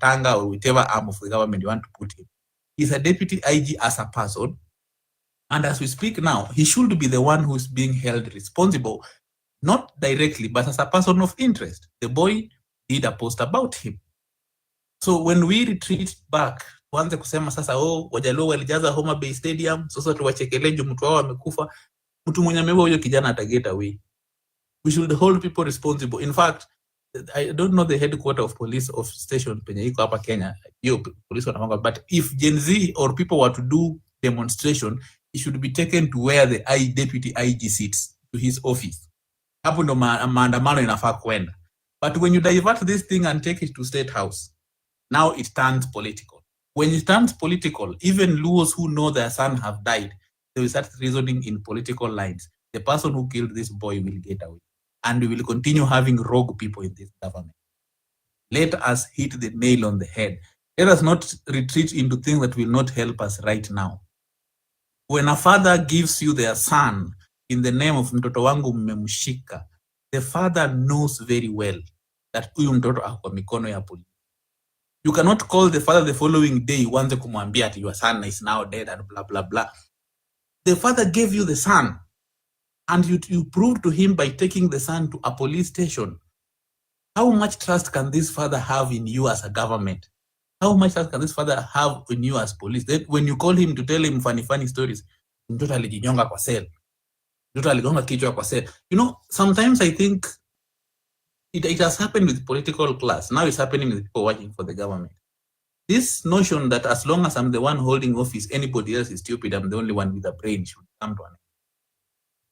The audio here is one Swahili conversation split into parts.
Tanga or whichever arm of the government you want to put him. He's a deputy IG as a person. And as we speak now, he should be the one who's being held responsible, not directly, but as a person of interest. The boy did a post about him. So when we retreat back, tuanze kusema sasa, Wajaluo walijaza Homa Bay Stadium, sasa tuwachekelee juu mtu wao amekufa, mtu mwenye ameua huyo kijana ataget away. We should hold people responsible. In fact, I don't know the headquarter of police of station penye iko hapa Kenya, hiyo police wanapanga, but if Gen Z or people were to do demonstration, it should be taken to where the deputy IG sits, to his office. Hapo ndo maandamano inafaa kwenda. But when you divert this thing and take it to State House, now it turns political. When it turns political, even Luos who know their son have died, they will start reasoning in political lines. The person who killed this boy will get away. And we will continue having rogue people in this government. Let us hit the nail on the head. Let us not retreat into things that will not help us right now. When a father gives you their son in the name of mtoto wangu mmemshika, the father knows very well that huyu mtoto ako mikono ya polisi. You cannot call the father the following day uanze kumwambia ati your son is now dead and blah blah blah. The father gave you the son, and you proved to him by taking the son to a police station. How much trust can this father have in you as a government? How much trust can this father have in you as police? Then when you call him to tell him funny stories, mtoto alijinyonga kwa cell, mtoto aligonga kichwa kwa cell. You know, sometimes I think it has happened with political class. Now it's happening with people working for the government. This notion that as long as I'm the one holding office, anybody else is stupid, I'm the only one with a brain, should come to an end.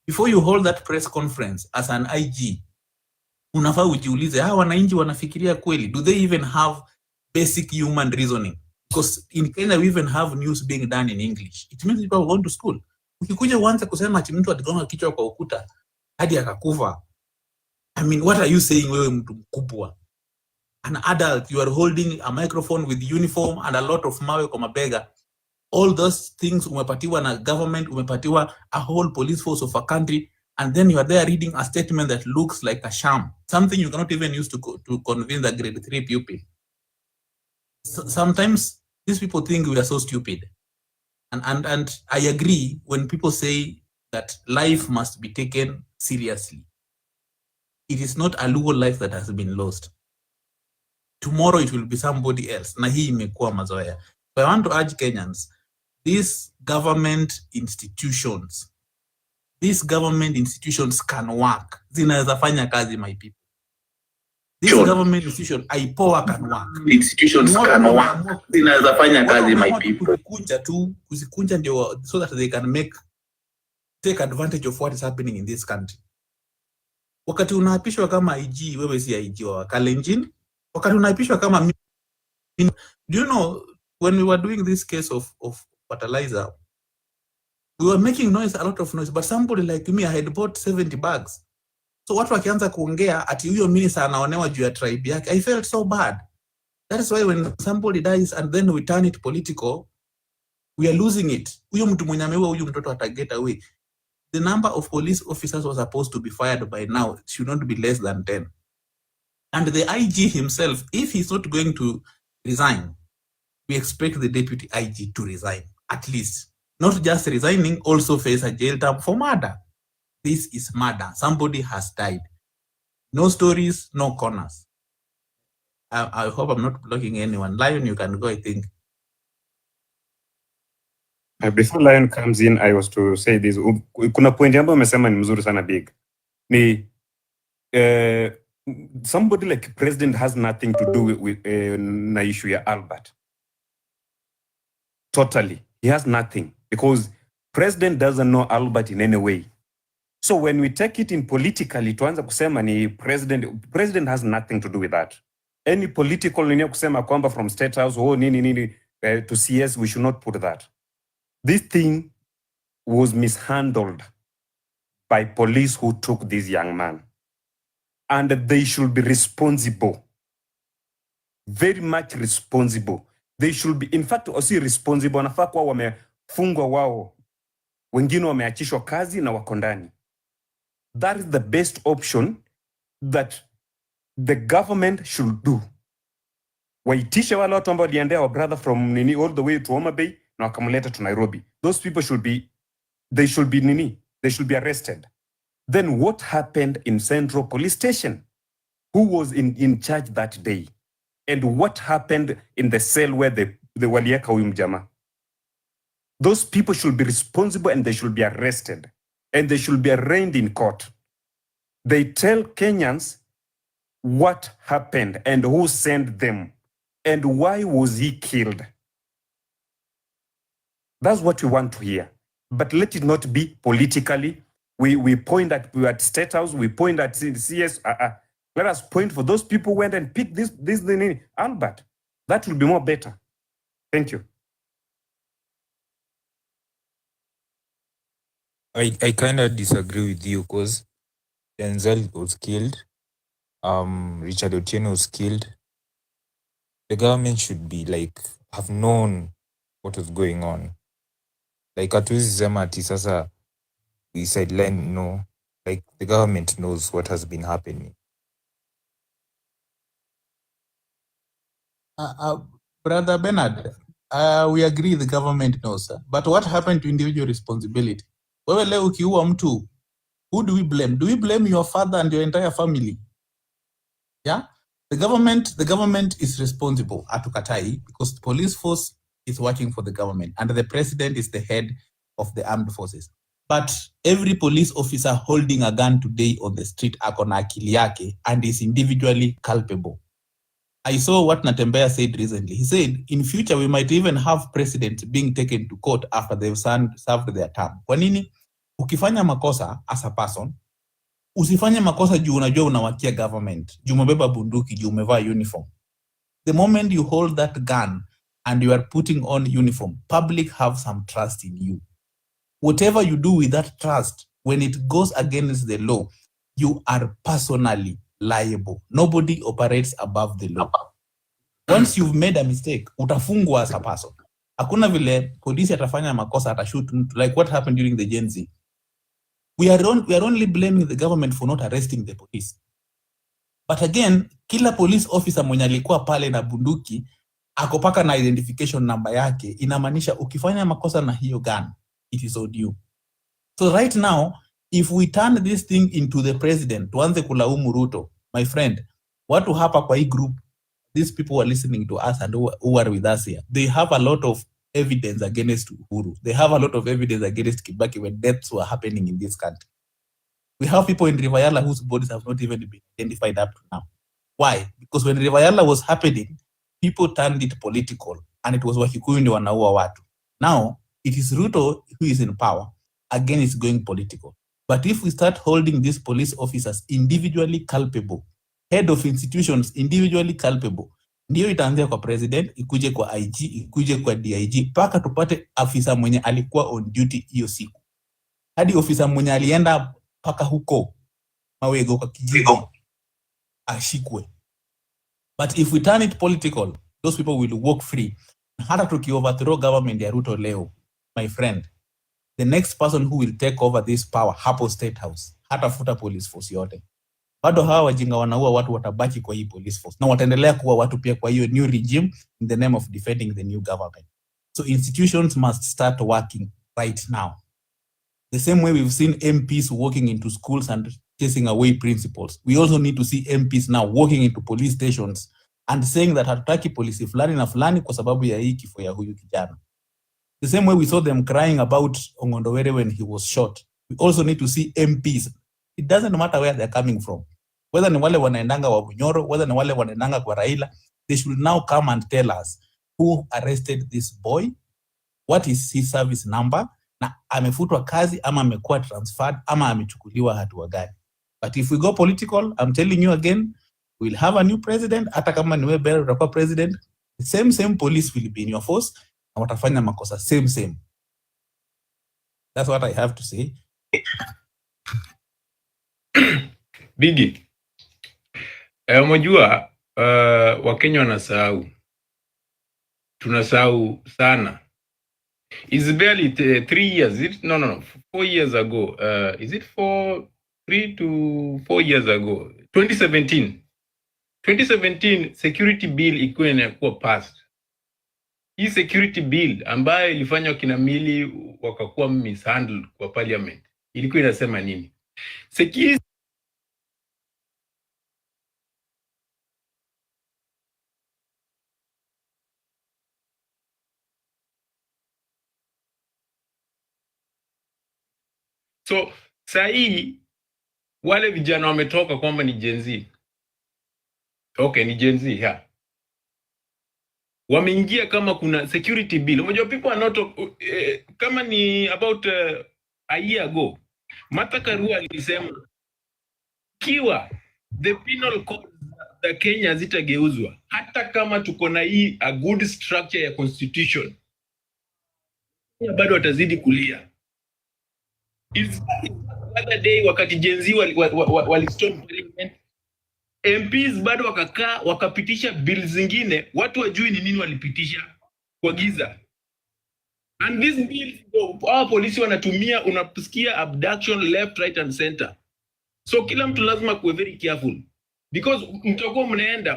Before you hold that press conference as an IG, unafaa ujiulize, wananchi wanafikiria kweli? Do they even have basic human reasoning? Because in Kenya we even have news being done in English. It means people go to school. Ukikuja uanze kusema ati mtu aligonga kichwa kwa ukuta hadi akakufa, I mean, what are you saying wewe mtu mkubwa? An adult, you are holding a microphone with uniform and a lot of mawe kwa mabega. All those things umepatiwa na government, umepatiwa a whole police force of a country, and then you are there reading a statement that looks like a sham, something you cannot even use to convince a grade 3 pupil. Sometimes these people think we are so stupid. And I agree when people say that life must be taken seriously. It is not a Luo life that has been lost. Tomorrow it will be somebody else. Na hii imekuwa mazoea. So I want to urge Kenyans, these government institutions can work. Zinaweza fanya kazi, my people. This government institution, IPOA can work. Institutions can work. Zinaweza fanya kazi, my people. Kuzikunja ndio so that they can take advantage of what is happening in this country. Wakati unaapishwa kama IG, wewe si IG wa Kalenjin. Wakati unaapishwa kama, do you know, when we were doing this case of fertilizer, we were making a lot of noise, but somebody like me, I had bought 70 bags. So watu wakianza kuongea ati huyo minister anaonewa juu ya tribe yake, I felt so bad. That is why when somebody dies and then we turn it political, we are losing it. Huyo mtu mwenye ameua huyo mtoto ataget away. The number of police officers was supposed to be fired by now should not be less than 10. And the IG himself, if he's not going to resign, we expect the deputy IG to resign, at least. Not just resigning, also face a jail term for murder. This is murder. Somebody has died. No stories, no corners. I hope I'm not blocking anyone. Lion, you can go, I think. Before Lion comes in, I was to say this. Kuna point ambayo umesema ni mzuri sana big. Ni somebody like president has nothing to do with na issue ya Albert. Totally. He has nothing because president doesn't know Albert in any way. So when we take it in politically, tuanza kusema ni president has nothing to do with that. Any political nini kusema kwamba from State House, nini to CS, we should not put that. This thing was mishandled by police who took this young man. And they should be responsible. Very much responsible. They should be, in fact, also responsible. Wanafaa kuwa wamefungwa wao. Wengine wameachishwa kazi na wako ndani. That is the best option that the government should do. waitishe wale watu ambao waliendea our brother from nini all the way to Homa Bay na wakamleta to Nairobi. Those people should be arrested. Then what happened in Central Police Station? Who was in charge that day? And what happened in the cell where the walieka huyu mjama? Those people should be responsible and they should be arrested. And they should be arraigned in court. They tell Kenyans what happened and who sent them and why was he killed. That's what we want to hear. But let it not be politically. We point at State House, we point at CS. Let us point for those people who went and picked this Albert. That will be more better. Thank you. I kind of disagree with you because Denzel was killed. Richard Otieno was killed. The government should be have known what was going on. Hatuwezi sema ati sasa we sideline, no. The government knows what has been happening. Brother Bernard, we agree the government knows, but what happened to individual responsibility? Wewe leo ukiua mtu, who do we blame? Do we blame your father and your entire family? Yeah? The government is responsible, atukatai, because the police force is working for the government and the president is the head of the armed forces. But every police officer holding a gun today on the street akona akili yake and is individually culpable. I saw what Natembea said recently. He said, in future, we might even have presidents being taken to court after they've served their term. Kwa nini? Ukifanya makosa as a person, usifanye makosa juu unajua unawakia government, juu umebeba bunduki, juu umevaa uniform. The moment you hold that gun and you are putting on uniform, public have some trust in you. Whatever you do with that trust, when it goes against the law, you are personally liable. Nobody operates above the law. Once you've made a mistake, utafungwa as a person. Hakuna vile polisi atafanya makosa atashoot mtu, like what happened during the Gen Z. We are only blaming the government for not arresting the police. But again, kila police officer mwenye alikuwa pale na bunduki akopaka na identification number yake, inamaanisha ukifanya makosa na hiyo gun, it is on you. So right now, if we turn this thing into the president, tuanze kulaumu Ruto, my friend, watu hapa kwa hii group, these people who are listening to us and who are with us here, they have a lot of evidence against Uhuru. They have a lot of evidence against Kibaki when deaths were happening in this country. We have people in Rivayala whose bodies have not even been identified up to now. Why? Because when Rivayala was happening, people turned it political and it was Wakikuyu ndio wanaua watu. Now, it is Ruto who is in power. Again, it's going political. But if we start holding these police officers individually culpable, head of institutions individually culpable, ndio itaanzia kwa president, ikuje kwa IG, ikuje kwa DIG, paka tupate afisa mwenye alikuwa on duty hiyo siku. Hadi ofisa mwenye alienda paka huko Mawego kwa kijiji ashikwe. But if we turn it political, those people will walk free. Hata tuki overthrow government ya Ruto leo, my friend, the next person who will take over this power hapo State House, hata futa police force yote. Bado hawa wajinga wanaua watu watabaki kwa hii police force. Na wataendelea kuwa watu pia kwa hiyo new regime in the name of defending the new government. So institutions must start working right now. The same way we've seen MPs walking into schools and chasing away principals. We also need to see MPs now walking into police stations and saying that hatutaki polisi fulani na fulani kwa sababu ya hii kifo ya huyu kijana. The same way we saw them crying about Ongondowere when he was shot. We also need to see MPs. It doesn't matter where they're coming from. Whether ni wale wanaendanga wa Bunyoro, whether ni wale wanaendanga kwa Raila, they should now come and tell us who arrested this boy, what is his service number, na amefutwa kazi ama amekuwa transferred ama amechukuliwa hatua gani. But if we go political, I'm telling you again, we'll have a new president. Hata kama niwe Bella utakuwa president, the same police will be in your force na watafanya makosa same. That's what I have to say. Bigi, umejua Wakenya wanasahau. Tunasahau sana. It's barely 3 years. No, 4 years ago. Is it 3 to 4 years ago? 2017. 2017 security bill ikuwa inakuwa passed. Hii security bill ambayo ilifanywa kina Mili wakakuwa mishandled kwa parliament ilikuwa inasema nini? Security So sahi wale vijana wametoka kwamba ni Gen Z. Okay, ni Gen Z, yeah. Wameingia kama kuna security bill. Unajua people are not kama ni about a year ago. Martha Karua alisema kiwa the penal code za Kenya zitageuzwa hata kama tuko na hii a good structure ya constitution, bado watazidi kulia. Other day wakati Gen Z walistorm parliament, MPs bado wakakaa wakapitisha bill zingine, watu wajui ni nini walipitisha kwa giza. And these bills our polisi wanatumia, unasikia abduction left, right and center. So kila mtu lazima kuwe very careful because mtakuwa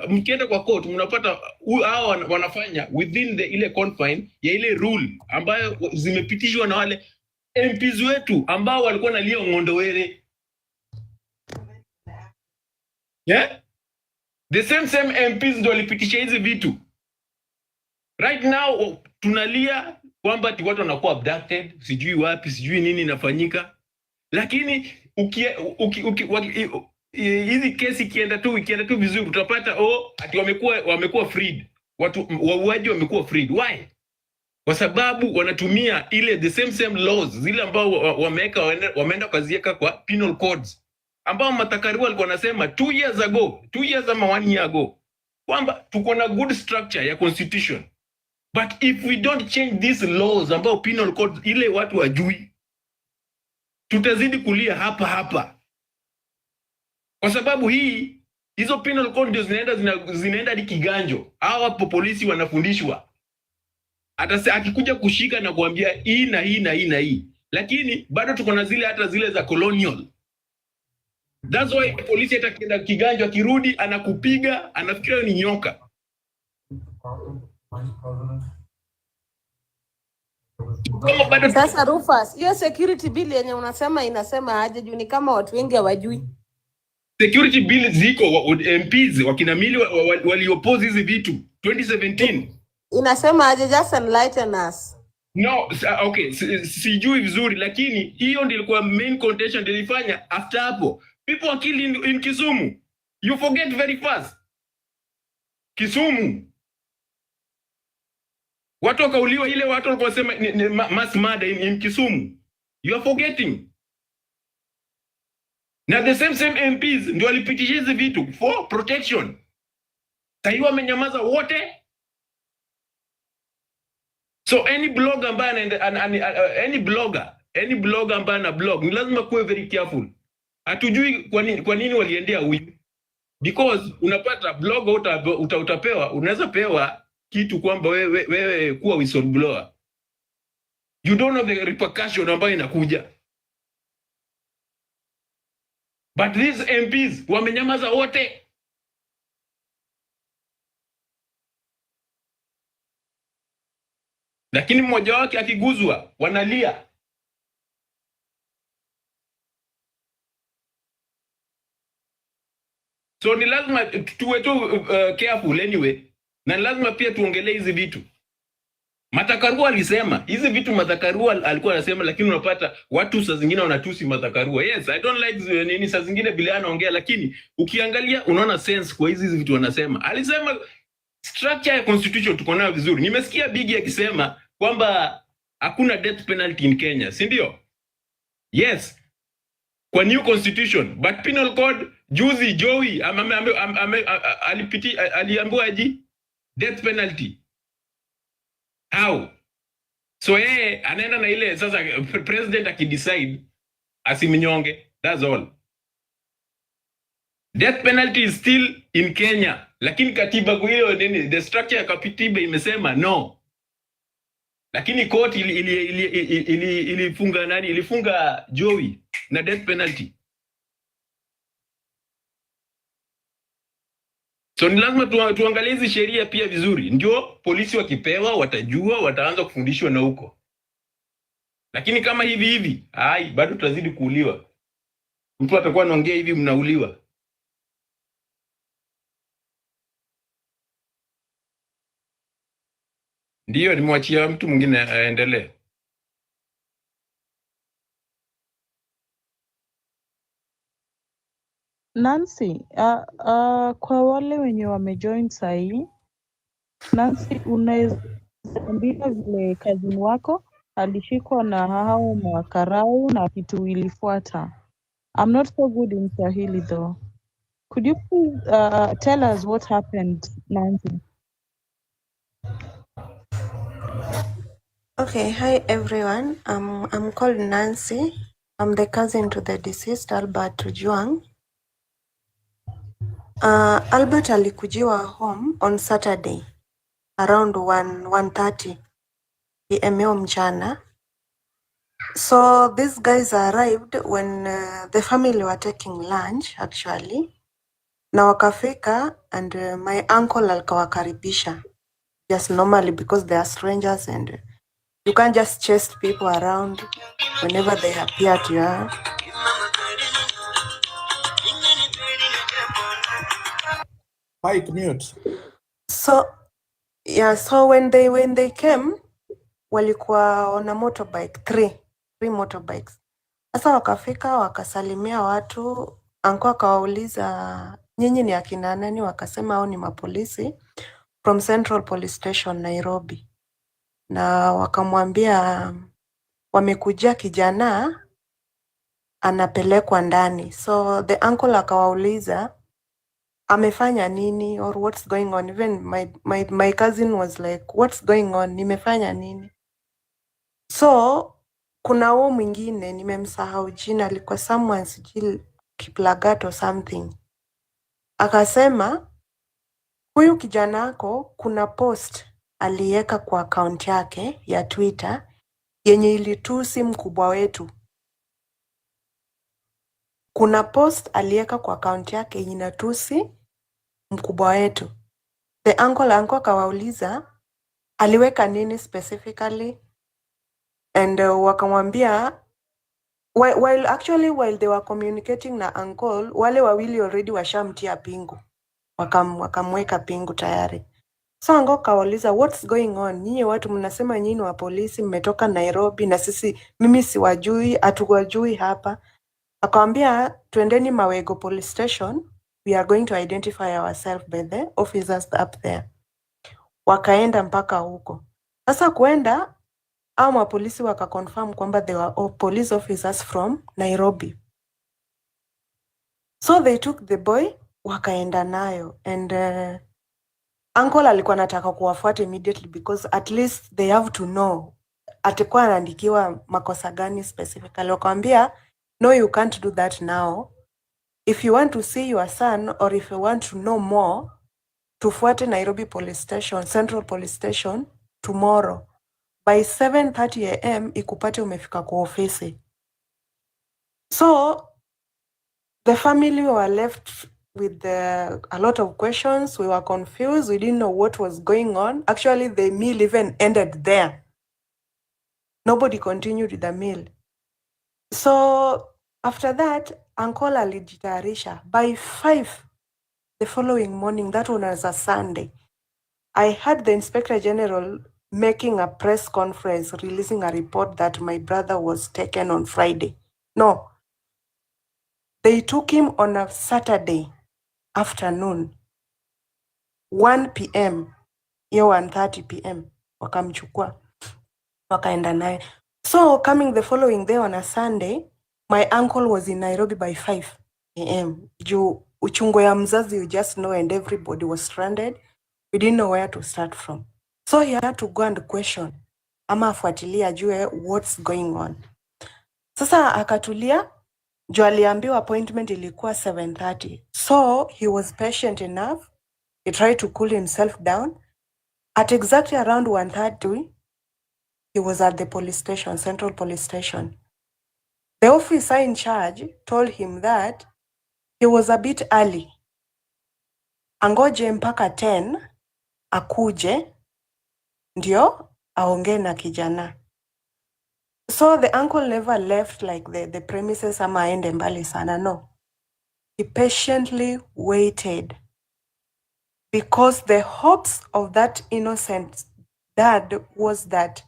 mkienda kwa court mnapata hao wanafanya within the ile confine ya ile rule ambayo zimepitishwa na wale MPs wetu ambao walikuwa na lio ngondowere. Yeah? The same MPs ndio walipitisha hizi vitu. Right now tunalia kwamba watu wanakuwa abducted, sijui wapi, sijui nini inafanyika. Lakini hizi kesi ikienda tu vizuri utapata ati wamekuwa freed. Watu wauaji wamekuwa freed. Why? Kwa sababu wanatumia ile the same laws zile ambao wameenda kaziweka kwa penal codes ambao Martha Karua alikuwa anasema 2 years ama 1 year ago kwamba tuko na good structure ya constitution, but if we don't change these laws ambao penal codes ile watu wajui, tutazidi kulia hapa kwa sababu hizo penal codes zinaenda hadi kiganjo. Hawa polisi wanafundishwa, hata akikuja kushika na kuambia hii na hii na hii na hii, lakini bado tuko na hata zile za colonial. That's why polisi atakienda kiganjo, akirudi anakupiga, anafikiria ni nyoka. Sasa Rufus, hiyo security bill yenye unasema inasema aje? Juu ni kama watu wengi hawajui. Security bill ziko MPs wakina Mili walioppose hizi vitu 2017. Inasema aje? Just enlighten us. No, okay, sijui vizuri lakini hiyo ndio ilikuwa main contention ilifanya. After hapo people are killed in Kisumu. You forget very fast. Kisumu watu wakauliwa, ile watu walikuwa sema mass murder in Kisumu. You are forgetting. Na the same MPs ndio walipitisha hizi vitu for protection. Sasa wamenyamaza wote. So any blogger ambaye any blogger ambaye ana blog ni lazima kuwe very careful. Hatujui kwa nini waliendea huyu. Because unapata blogger utapewa, unaweza pewa kitu kwamba wewe kuwa whistleblower. You don't know the repercussion ambayo inakuja. But these MPs wamenyamaza wote. Lakini mmoja wake akiguzwa wanalia. So ni lazima tuwe tu careful anyway. Na lazima pia tuongelee hizi vitu. Martha Karua alisema hizi vitu. Martha Karua alikuwa anasema, lakini unapata watu saa zingine wanatusi Martha Karua. Yes, I don't like nini saa zingine bila anaongea, lakini ukiangalia unaona sense kwa hizi vitu wanasema. Alisema structure ya constitution tuko nayo vizuri. Nimesikia Bigi akisema kwamba hakuna death penalty in Kenya, si ndio? Yes. Kwa new constitution, but penal code juzi Joey aliambiwa aje death penalty. How? So anaenda na ile sasa president akidecide asimnyonge. That's all. Death penalty is still in Kenya. Lakini katiba hiyo nini, the structure ya katiba imesema no. Lakini court ilifunga nani? Ilifunga Joey na death penalty. So ni lazima tuangalie hizi sheria pia vizuri, ndio polisi wakipewa watajua, wataanza kufundishwa na huko. Lakini kama hivi bado tutazidi kuuliwa. Mtu atakuwa anaongea hivi, mnauliwa. Ndio nimwachia mtu mwingine aendelee. Nancy, kwa wale wenye wamejoin sahii, Nancy, unaweza ambia vile cousin wako alishikwa na hao makarau na kitu ilifuata. I'm not so good in Swahili though. Could you please tell us what happened, Nancy? Okay, hi everyone. I'm called Nancy. I'm the cousin to the deceased Albert Ojwang. Albert alikujiwa home on Saturday around 1:30 p.m. mchana. So these guys arrived when the family were taking lunch actually. Na wakafika and my uncle alikawakaribisha just normally because they are strangers and you can't just chase people around whenever they appear to you. Mike, mute. So when they came, walikuwa on a motorbike, three motorbikes. Sasa wakafika wakasalimia watu, anko akawauliza nyinyi ni akina nani, wakasema hao ni mapolisi from Central Police Station Nairobi. Na wakamwambia wamekujia kijana anapelekwa ndani. So the uncle akawauliza amefanya nini or what's going on. Even my cousin was like, what's going on, nimefanya nini? So kuna huo mwingine nimemsahau jina, alikuwa someone sijui Kiplagat or something. Akasema huyu kijana wako kuna post aliweka kwa account yake ya Twitter yenye ilitusi mkubwa wetu. Kuna post aliweka kwa account yake yenye inatusi mkubwa wetu. The uncle akawauliza aliweka nini specifically, and wakamwambia while they were communicating na uncle, wale wawili already washamtia pingu, wakamweka pingu tayari. So uncle kawauliza what's going on, nyinyi watu mnasema nyinyi wa polisi mmetoka Nairobi na mimi siwajui, hatuwajui hapa. Akamwambia twendeni Mawego Police Station, we are going to identify ourselves by the officers up there. Wakaenda mpaka huko. Sasa kuenda au mapolisi wakaconfirm kwamba they were all police officers from Nairobi. So they took the boy wakaenda nayo, and uncle alikuwa anataka kuwafuata immediately because at least they have to know atakuwa anaandikiwa makosa gani specifically. Wakamwambia no, you can't do that now. If you want to see your son or if you want to know more, tufuate Nairobi Police Station, Central Police Station tomorrow by 7:30 a.m. ikupate umefika kwa ofisi. So the family were left with a lot of questions. We were confused. We didn't know what was going on. Actually, the meal even ended there. Nobody continued with the meal. So after that, uncle alijitayarisha. By 5 the following morning, that one was a Sunday, I had the Inspector General making a press conference, releasing a report that my brother was taken on Friday. No, they took him on a Saturday afternoon, 1 p.m. hiyo 1:30 p.m. wakamchukua wakaenda naye. So coming the following day on a Sunday, my uncle was in Nairobi by 5 a.m. Juu uchungo ya mzazi, you just know, and everybody was stranded. We didn't know where to start from. So he had to go and question ama afuatilia ajue what's going on. Sasa akatulia, juu aliambiwa appointment ilikuwa 7:30. So he was patient enough. He tried to cool himself down. At exactly around 1:30, he was at the police station, Central Police Station. The officer in charge told him that he was a bit early angoje mpaka 10 akuje ndio aongee na kijana. So the uncle never left like the premises ama aende mbali sana, no. He patiently waited because the hopes of that innocent dad was that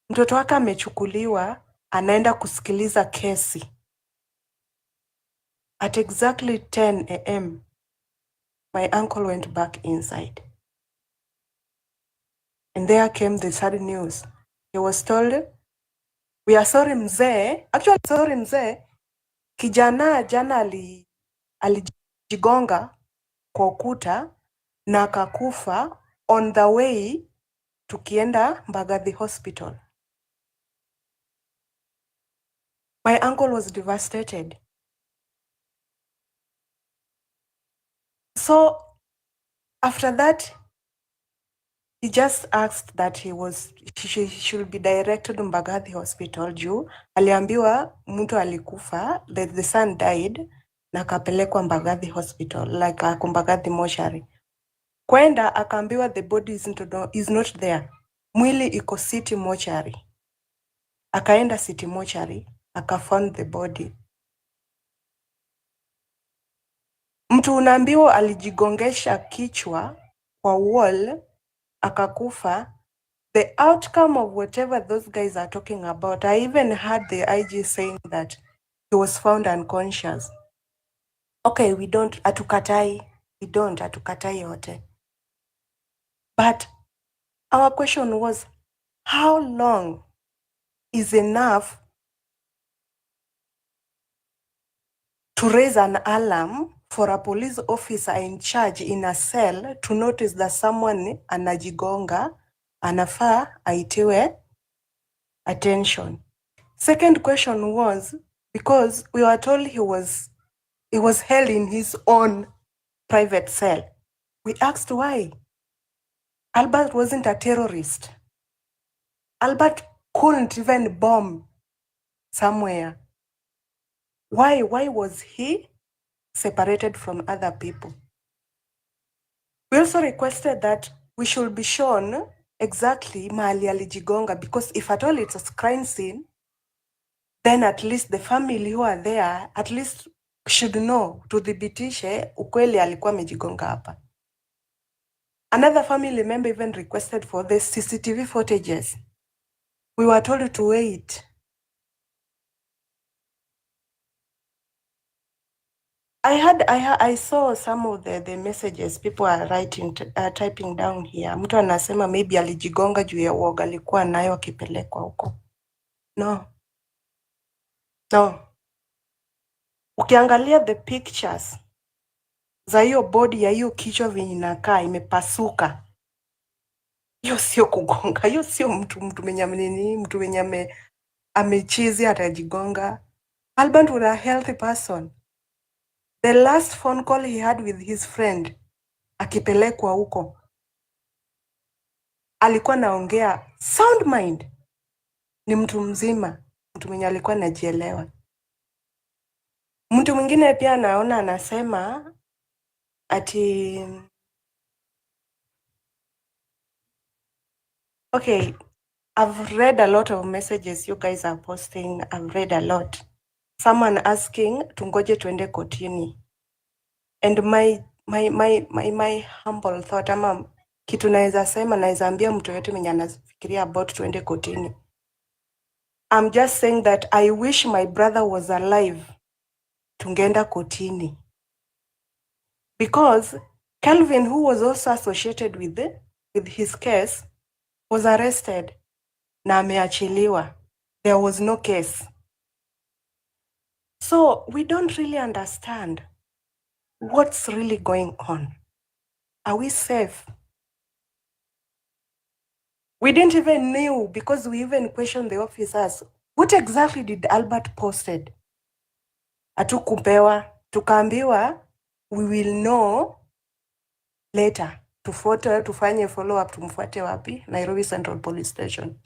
mtoto wake amechukuliwa, anaenda kusikiliza kesi. At exactly 10 a.m., my uncle went back inside. And there came the sad news. He was told, we are sorry mzee. Actually, sorry mzee. Kijana jana alijigonga kwa ukuta na akakufa on the way tukienda Mbagathi Hospital. My uncle was devastated. So after that, he just asked that he should be directed to Mbagathi Hospital juu aliambiwa mtu alikufa, the son died na akapelekwa Mbagathi Hospital, like Mbagathi mortuary. Kwenda akaambiwa the body is not there. Mwili iko city mortuary. Akaenda city mortuary, akafound the body. Mtu unaambiwa alijigongesha kichwa kwa wall akakufa. The outcome of whatever those guys are talking about, I even heard the IG saying that he was found unconscious. Okay, hatukatai yote. But our question was, how long is enough to raise an alarm for a police officer in charge in a cell to notice that someone anajigonga, anafaa aitiwe attention? Second question was, because we were told he was held in his own private cell. We asked why. Albert wasn't a terrorist. Albert couldn't even bomb somewhere. Why was he separated from other people? We also requested that we should be shown exactly mahali alijigonga, because if at all it's a crime scene, then at least the family who are there at least should know, tudhibitishe ukweli alikuwa amejigonga hapa. Another family member even requested for the CCTV footages. We were told to wait. I saw some of the messages people are typing down here. Mtu anasema maybe alijigonga juu ya uoga alikuwa nayo akipelekwa huko. No. Ukiangalia the pictures za hiyo body ya hiyo kichwa venye inakaa imepasuka, hiyo sio kugonga, hiyo sio mtu mwenye amechizi atajigonga. Albert was a healthy person. The last phone call he had with his friend akipelekwa huko, alikuwa naongea sound mind, ni mtu mzima, mtu mwenye alikuwa anajielewa. Mtu mwingine pia naona anasema ati okay, I've read a lot of messages you guys are posting. I've read a lot. Someone asking tungoje tuende kotini. And my humble thought, ama kitu naweza ambia mtu yote mwenye anafikiria about tuende kotini, I'm just saying that I wish my brother was alive tungeenda kotini, because Calvin, who was also associated with his case, was arrested na ameachiliwa. There was no case. So we don't really understand what's really going on. Are we safe? We didn't even know, because we even questioned the officers. What exactly did Albert posted? Hatukupewa, tukaambiwa we will know later. Tufanye follow up, tumfuate wapi? Nairobi Central Police Station.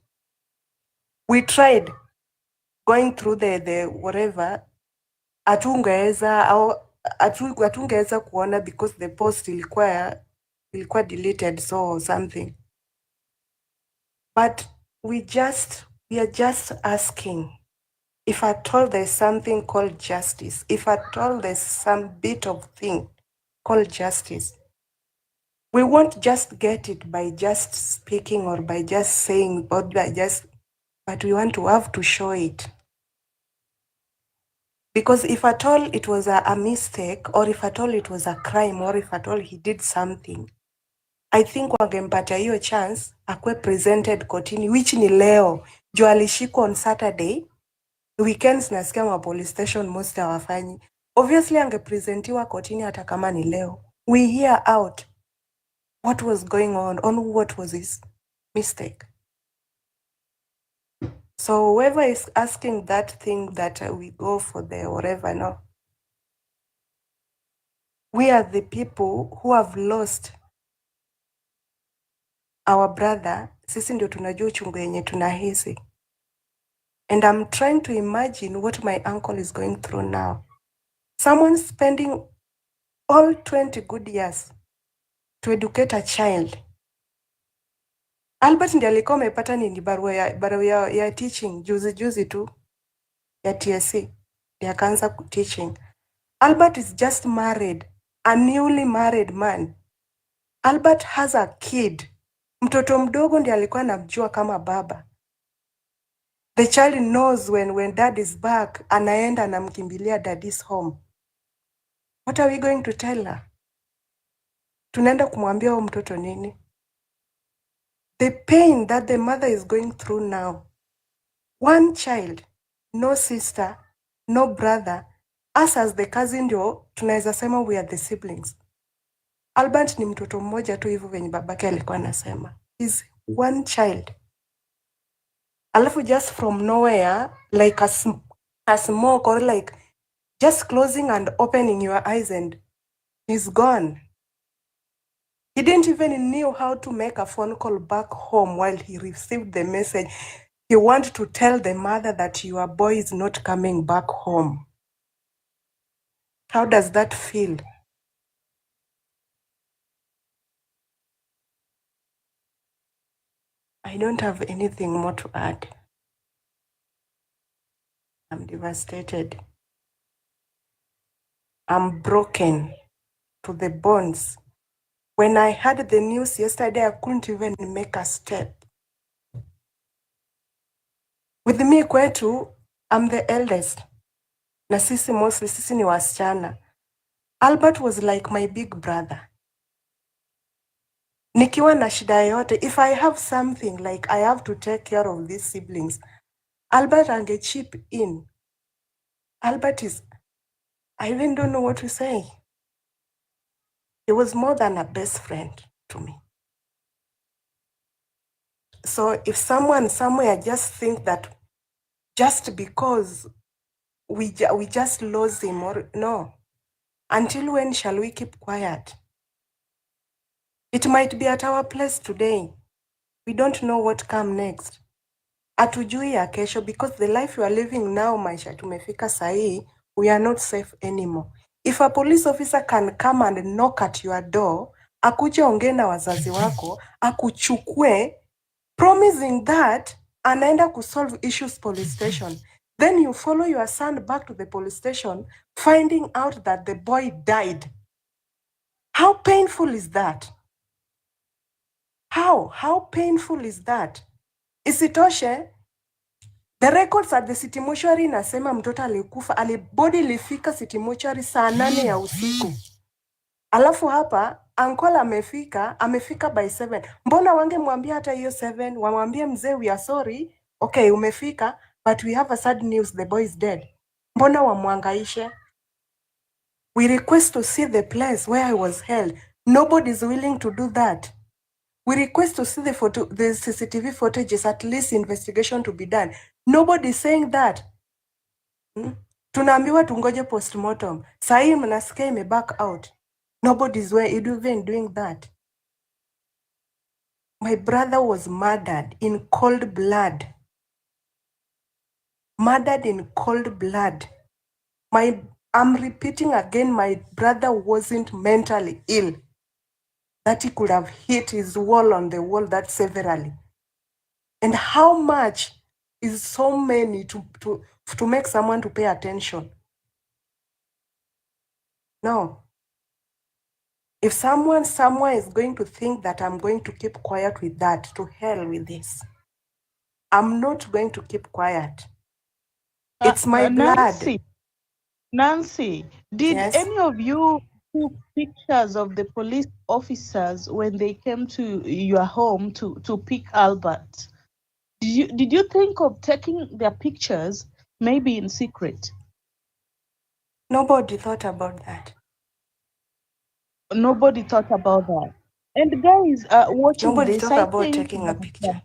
We tried going through the whatever, atungeweza, au hatungeweza kuona because the post ilikuwa deleted so something. But we are just asking if at all there's something called justice, if at all there's some bit of thing called justice, we won't just get it by just speaking or by just saying, but we want to have to show it. Because if at all it was a mistake, or if at all it was a crime, or if at all he did something, I think wangempata hiyo chance akwe presented kotini, which ni leo. Juu alishikwa on Saturday, weekends nasikia ma police station most hawafanyi. Obviously angepresentiwa kotini hata kama ni leo. We hear out what was going on what was his mistake. So whoever is asking that thing that we go for the whatever, no. We are the people who have lost our brother. Sisi ndio tunajua uchungu yenye tunahisi. And I'm trying to imagine what my uncle is going through now. Someone spending all 20 good years to educate a child. Albert ndiye alikuwa amepata nini barua ya teaching juzi tu ya TSC. Ndiye akaanza teaching. Albert is just married, a newly married man. Albert has a kid. Mtoto mdogo ndiye alikuwa anamjua kama baba. The child knows when dad is back, anaenda anamkimbilia daddy's home. What are we going to tell her? Tunaenda kumwambia huyo mtoto nini? The pain that the mother is going through now. One child, no sister, no brother. Us as the cousin ndio tunaweza sema we are the siblings. Albert ni mtoto mmoja tu hivyo venye babake alikuwa anasema. He's one child. Alafu just from nowhere, like a smoke or like just closing and opening your eyes and he's gone. He didn't even know how to make a phone call back home while he received the message. He wanted to tell the mother that your boy is not coming back home. How does that feel? I don't have anything more to add. I'm devastated. I'm broken to the bones. When I heard the news yesterday, I couldn't even make a step. With me kwetu, I'm the eldest. Na sisi mostly, sisi ni wasichana. Albert was like my big brother. Nikiwa na shida yote, if I have something like I have to take care of these siblings, Albert ange chip in. Albert is, I even don't know what to say. He was more than a best friend to me. So if someone somewhere just think that just because we just lost him, or no. Until when shall we keep quiet? It might be at our place today. We don't know what come next. Atujui ya kesho, because the life you are living now, maisha tumefika sahi, we are not safe anymore. If a police officer can come and knock at your door, akuje ongee na wazazi wako, akuchukue, promising that anaenda kusolve issues police station, then you follow your son back to the police station, finding out that the boy died. How painful is that? How painful is that? Isitoshe, the records at the city mortuary nasema mtoto alikufa, body ilifika city mortuary saa 8 ya usiku. Alafu hapa uncle amefika by 7. Mbona wangemwambia hata hiyo 7, wamwambie mzee we are sorry, okay umefika, but we have a sad news, the boy is dead. Mbona wamwangaishe? We request to see the place where I was held. Nobody is willing to do that. We request to see the CCTV footages, at least investigation to be done. Nobody is saying that. Tunaambiwa tungoje postmortem. Sahi mnasikia ime back out. Nobody is even doing that. My brother was murdered in cold blood. Murdered in cold blood. My I'm repeating again, my brother wasn't mentally ill that he could have hit his wall on the wall that severally. And how much is so many to make someone to pay attention? No. If someone somewhere is going to think that I'm going to keep quiet with that, to hell with this. I'm not going to keep quiet. It's my blood. Nancy, did Yes. any of you took pictures of the police officers when they came to your home to pick Albert? Did you think of taking their pictures, maybe in secret? Nobody thought about that. Nobody thought about that. And guys, watching Nobody this, thought I about think taking a picture.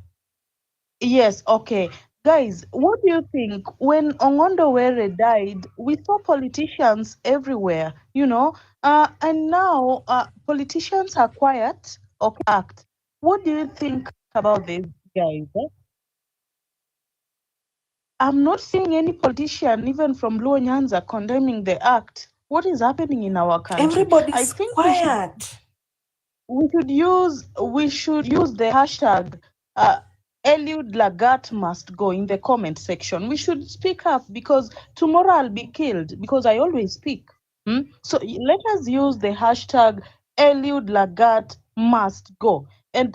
yes, okay. Guys, what do you think? When Ongondo Were died, we saw politicians everywhere, you know, and now politicians are quiet or act. What do you think about this, guys? I'm not seeing any politician, even from Luo Nyanza, condemning the act. What is happening in our country? Everybody's I think quiet. we should use the hashtag Eliud Langat must go in the comment section. We should speak up because tomorrow I'll be killed because I always speak. So let us use the hashtag Eliud Langat must go. And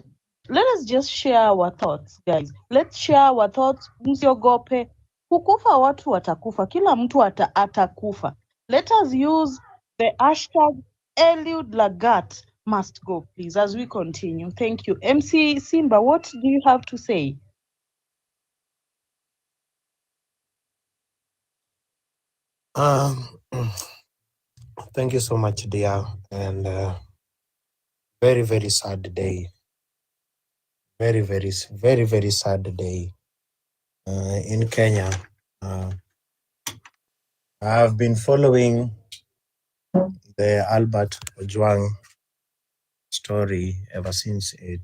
let us just share our thoughts, guys. Let's share our thoughts. Msiogope. Kukufa watu watakufa. Kila mtu atakufa. Let us use the hashtag Eliud Langat must go, please, as we continue. Thank you. MC Simba, what do you have to say? Thank you so much, dear. And very, very sad day. Very, very, very, very sad day in Kenya. I've been following the Albert Ojwang story ever since it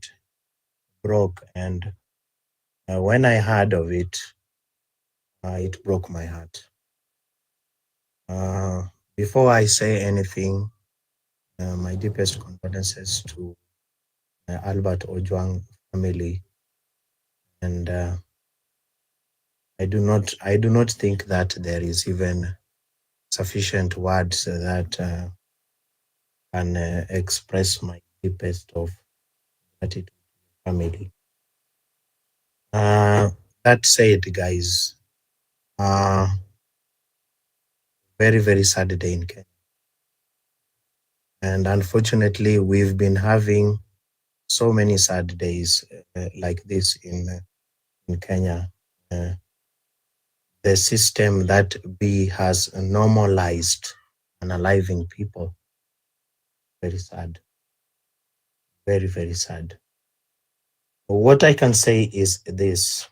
broke. And when I heard of it, it broke my heart. Before I say anything, my deepest condolences to Albert Ojwang family, and I do not think that there is even sufficient words that can express my deepest of gratitude to the family. That said, guys, very, very sad day in Kenya. And unfortunately, we've been having so many sad days like this in Kenya. The system that has normalized unaliving people. Very sad. Very, very sad. What I can say is this.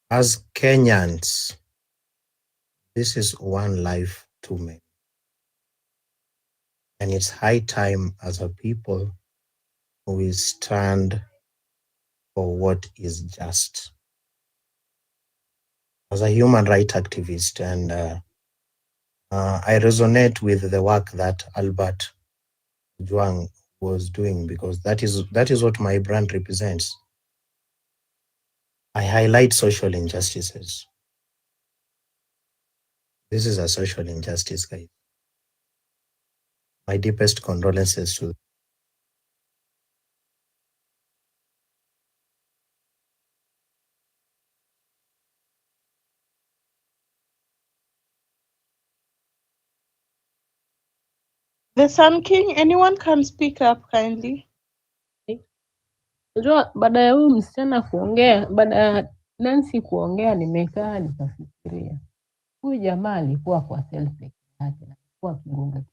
As Kenyans, this is one life too many. And it's high time as a people we stand for what is just. As a human rights activist, and I resonate with the work that Albert Ojwang was doing, because that is what my brand represents. I highlight social injustices. This is a social injustice, guys. My deepest condolences to The Sun King, anyone can speak up kindly. Unajua baada ya huyu msichana kuongea, baada ya Nancy kuongea, nimekaa nikafikiria. Huyu jamaa alikuwa kwa self peke yake, alikuwa kigonga.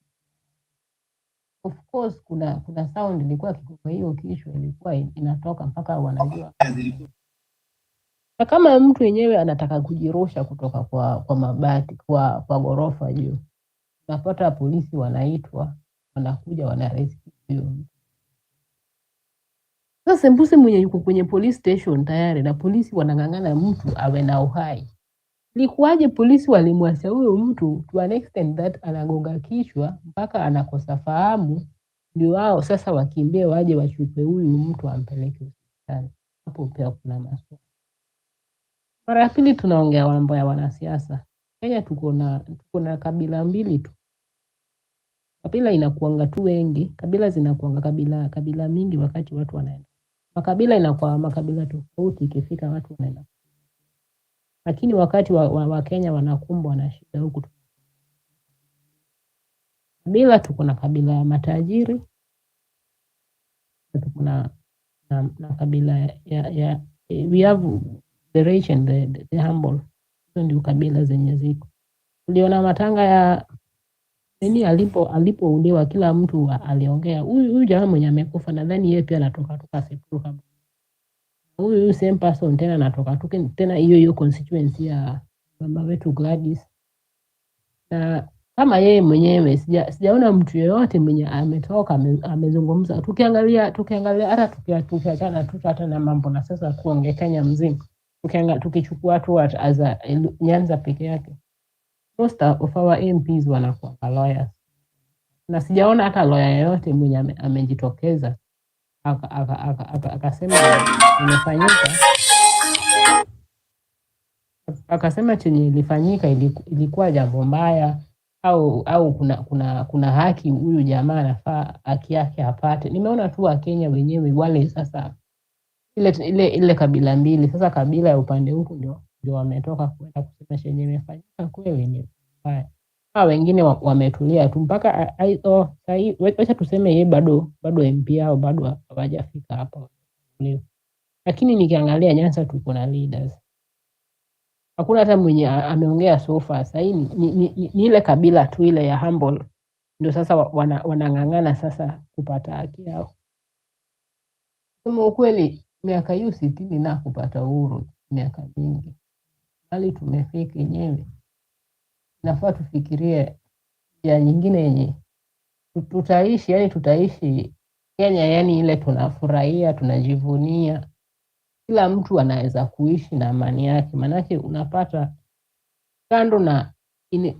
Of course kuna sound ilikuwa kigonga, hiyo kichwa ilikuwa inatoka mpaka wanajua. Na kama mtu yenyewe anataka kujirusha kutoka kwa mabati kwa ghorofa juu, unapata polisi wanaitwa, wanakuja wanarescue huyo mtu. Sasa sembuse mwenye yuko kwenye police station tayari na polisi wanang'ang'ana mtu awe na uhai. Ilikuwaje polisi walimwacha huyo mtu to an extent that anagonga kichwa mpaka anakosa fahamu, ndio wao sasa wakimbie waje wachukue huyu mtu ampeleke hospitali. Hapo pia kuna maswali. Mara ya pili tunaongea mambo ya wanasiasa. Kenya tuko na kabila mbili tu. Kabila inakuanga tu wengi, kabila zinakuanga kabila mingi wakati watu wanaenda. Makabila inakuwa makabila tofauti ikifika watu wanaenda. Lakini wakati wa Kenya wanakumbwa na shida huku, kabila tuko na kabila ya matajiri, tuko na kabila ya we have the rich and the humble. Hizo ndio kabila zenye ziko. Uliona matanga ya nini alipouliwa, kila mtu aliongea. Huyu jamaa mwenye amekufa nadhani yeye pia anatoka Sekuru kama. Huyu same person tena anatoka tena hiyo constituency ya mama wetu Gladys. Na kama yeye mwenyewe sijaona mtu yeyote mwenye ametoka amezungumza. Tukiangalia hata tukiachana tu hata na mambo na sasa kuongea Kenya mzima. Tukichukua tu as a Nyanza peke yake. Most of our MPs wanakuwa lawyers. Na sijaona hata lawyer yeyote mwenye amejitokeza akasema imefanyika. Akasema chenye ilifanyika ilikuwa jambo mbaya au kuna haki, huyu jamaa anafaa haki yake apate. Nimeona tu Wakenya wenyewe wale sasa ile kabila mbili, sasa kabila ya upande huku ndio wametoka kwenda kusema chenye imefanyika kweli ni mbaya. Wengine wametulia tu mpaka sasa. Wacha tuseme yeye bado MP au bado hawajafika hapa leo. Lakini nikiangalia Nyanza tuko na leaders. Hakuna hata mwenye ameongea so far. Sasa ni ile kabila tu ile ya humble ndio sasa wanang'ang'ana sasa kupata haki yao. Kama ukweli miaka hiyo 60 na kupata uhuru miaka mingi. Hali tumefika yenyewe. Nafaa tufikirie ya nyingine yenye tutaishi Kenya, yani ile tunafurahia, tunajivunia. Kila mtu anaweza kuishi na amani yake, manake unapata kando na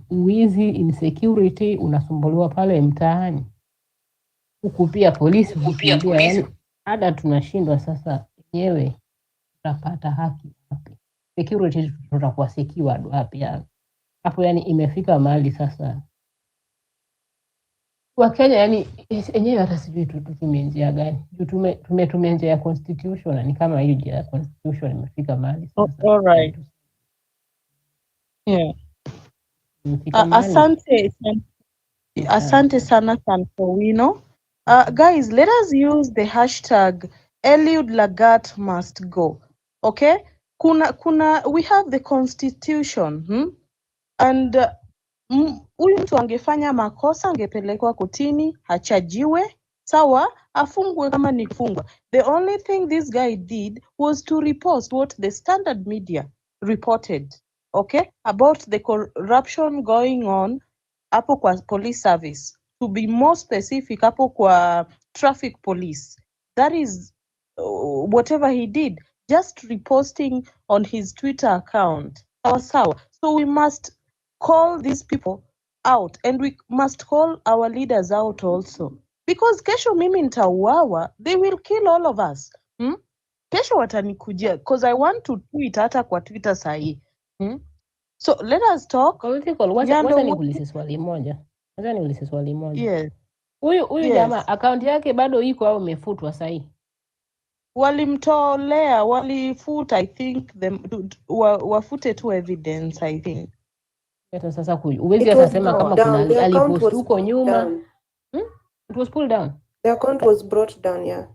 uwizi, insecurity, unasumbuliwa pale mtaani. Huku pia polisi hukimbia, yani hata tunashindwa sasa yenyewe tutapata haki wapi? Security tutakuwa secured wapi hapo? Yani imefika mahali sasa kwa Kenya, yani yenyewe hata sijui tutumie njia gani. Tumetumia njia ya constitution, na ni kama hiyo njia ya constitution imefika mahali sasa. All right. Yeah. Asante sana Wino. Guys, let us use the hashtag Eliud Langat must go. Okay? We have the constitution. And huyu mtu angefanya makosa angepelekwa kotini, achajiwe, sawa, afungwe kama ni kufungwa. The only thing this guy did was to repost what the standard media reported, okay, about the corruption going on hapo kwa police service. To be more specific, hapo kwa traffic police. That is whatever he did, just reposting on his Twitter account. Sawa. So we must call these people out, and we must call our leaders out also, because kesho mimi nitauawa, they will kill all of us. Kesho watanikujia because I want to tweet hata kwa Twitter sahi. So let us talk. Wacha nikuulize swali moja. Yes. Huyu jamaa account yake bado iko au imefutwa sahi? Walimtolea, walifuta, I think wafute tu evidence, I think. Hata sasa uwezi atasema kama kuna alipost huko nyuma. It was pulled down. The account was brought down, yeah.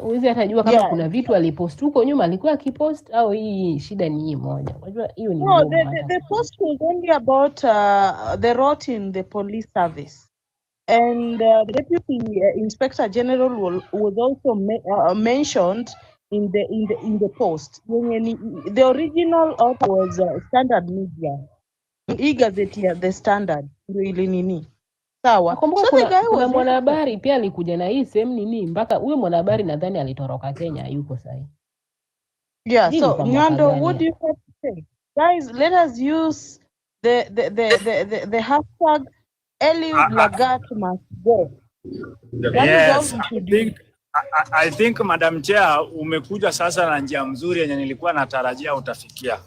Uwezi atajua kama kuna vitu alipost huko nyuma alikuwa akipost au hii shida ni hii moja. Unajua hiyo ni no, the post was only about the rot in the police service. And the Deputy Inspector General was also mentioned in the post. The original author was Standard Media. Hii gazeti ya The Standard ndio ile nini. Sawa. So kuna mwanahabari pia alikuja na hii same nini mpaka huyo mwanahabari nadhani alitoroka Kenya yuko sahi. Yeah, so Nyando, what do you have to say? Guys, let us use the hashtag Eliud Langat must go. That is all Yes, we should I think Madam Chair, umekuja sasa na njia mzuri yenye nilikuwa natarajia utafikia,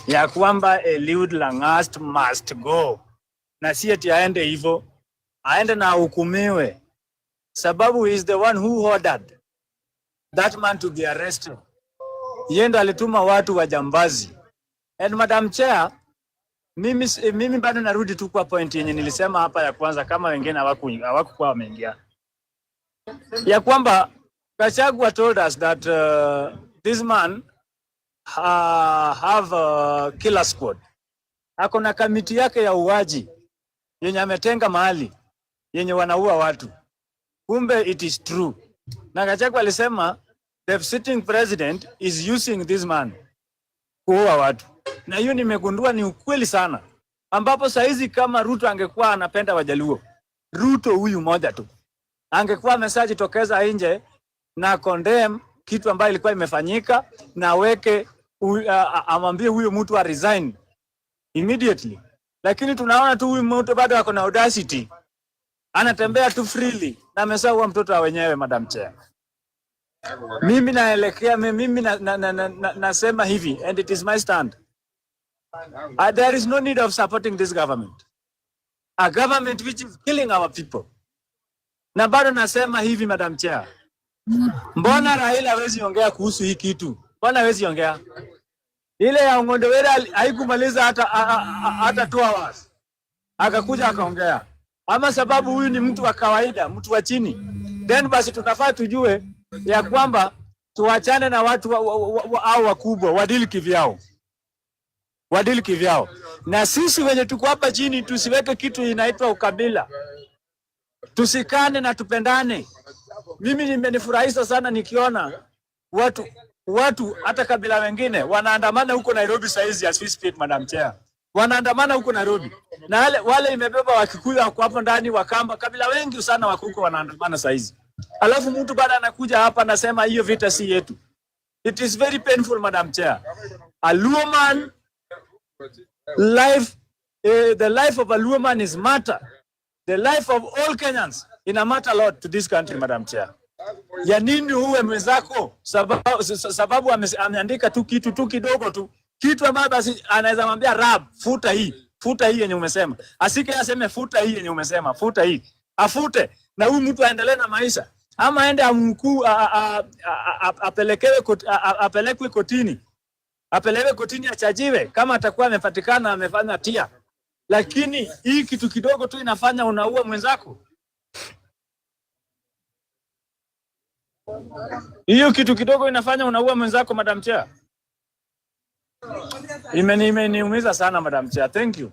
ya kwamba Eliud Langat must go, na si eti aende hivyo, aende na hukumiwe, sababu he is the one who ordered that man to be arrested. Yeye ndo alituma watu wajambazi. And Madam Chair, mimi bado narudi tu kwa point yenye nilisema hapa ya kwanza, kama wengine hawakuwa wameingia, ya kwamba Gachagua told us that this man have a killer squad. Ako na kamiti yake ya uwaji yenye ametenga mahali yenye wanaua watu. Kumbe it is true. Na Gachagua alisema the sitting president is using this man kuua watu. Na hiyo nimegundua ni ukweli sana. Ambapo saizi kama Ruto angekuwa anapenda Wajaluo, Ruto huyu moja tu, angekuwa ameshajitokeza nje na condemn kitu ambayo ilikuwa imefanyika na aweke amwambie huyo mtu a resign immediately. Lakini tunaona tu huyu mtu bado ako na audacity, anatembea tu freely na amesahau mtoto wa wenyewe. Madam Chair, mimi naelekea, mimi nasema hivi, and it is my stand, there is no need of supporting this government, a government which is killing our people. Na bado nasema hivi Madam Chair, mbona Raila hawezi ongea kuhusu hii kitu? Mbona hawezi ongea? Ile ya Ng'ondowere haikumaliza hata 2 hours. Akakuja akaongea. Ama sababu huyu ni mtu wa kawaida, mtu wa chini. Then basi tunafaa tujue ya kwamba tuachane na watu au wakubwa wadili kivyao. Wadili kivyao. Na sisi wenye tuko hapa chini tusiweke kitu inaitwa ukabila. Tusikane na tupendane. Mimi nimenifurahisha sana nikiona watu hata kabila wengine wanaandamana huko Nairobi saizi as we speak, Madam Chair. Wanaandamana huko Nairobi. Na wale imebeba Wakikuyu wako hapo ndani, Wakamba, kabila wengi sana wako huko wanaandamana saizi. Alafu mtu baada anakuja hapa anasema hiyo vita si yetu. It is very painful, Madam Chair. A Luo man life, the life of a Luo man is matter. The life of all Kenyans in a matter a lot to this country, Madam Chair. Ya nini uwe mwenzako sababu ameandika tu kitu tu kidogo tu, kitu ambacho basi anaweza mwambia rab, futa hii yenye umesema. Asike aseme futa hii yenye umesema, futa hii. Afute na huyu mtu aendelee na maisha, ama aende amkuu apelekwe kotini. Apelekwe kotini achajiwe kama atakuwa amepatikana amefanya tia. Lakini hii kitu kidogo tu inafanya unaua mwenzako. Hiyo kitu kidogo inafanya unaua mwenzako, Madam Chair. Imeniumiza sana, Madam Chair. Thank you.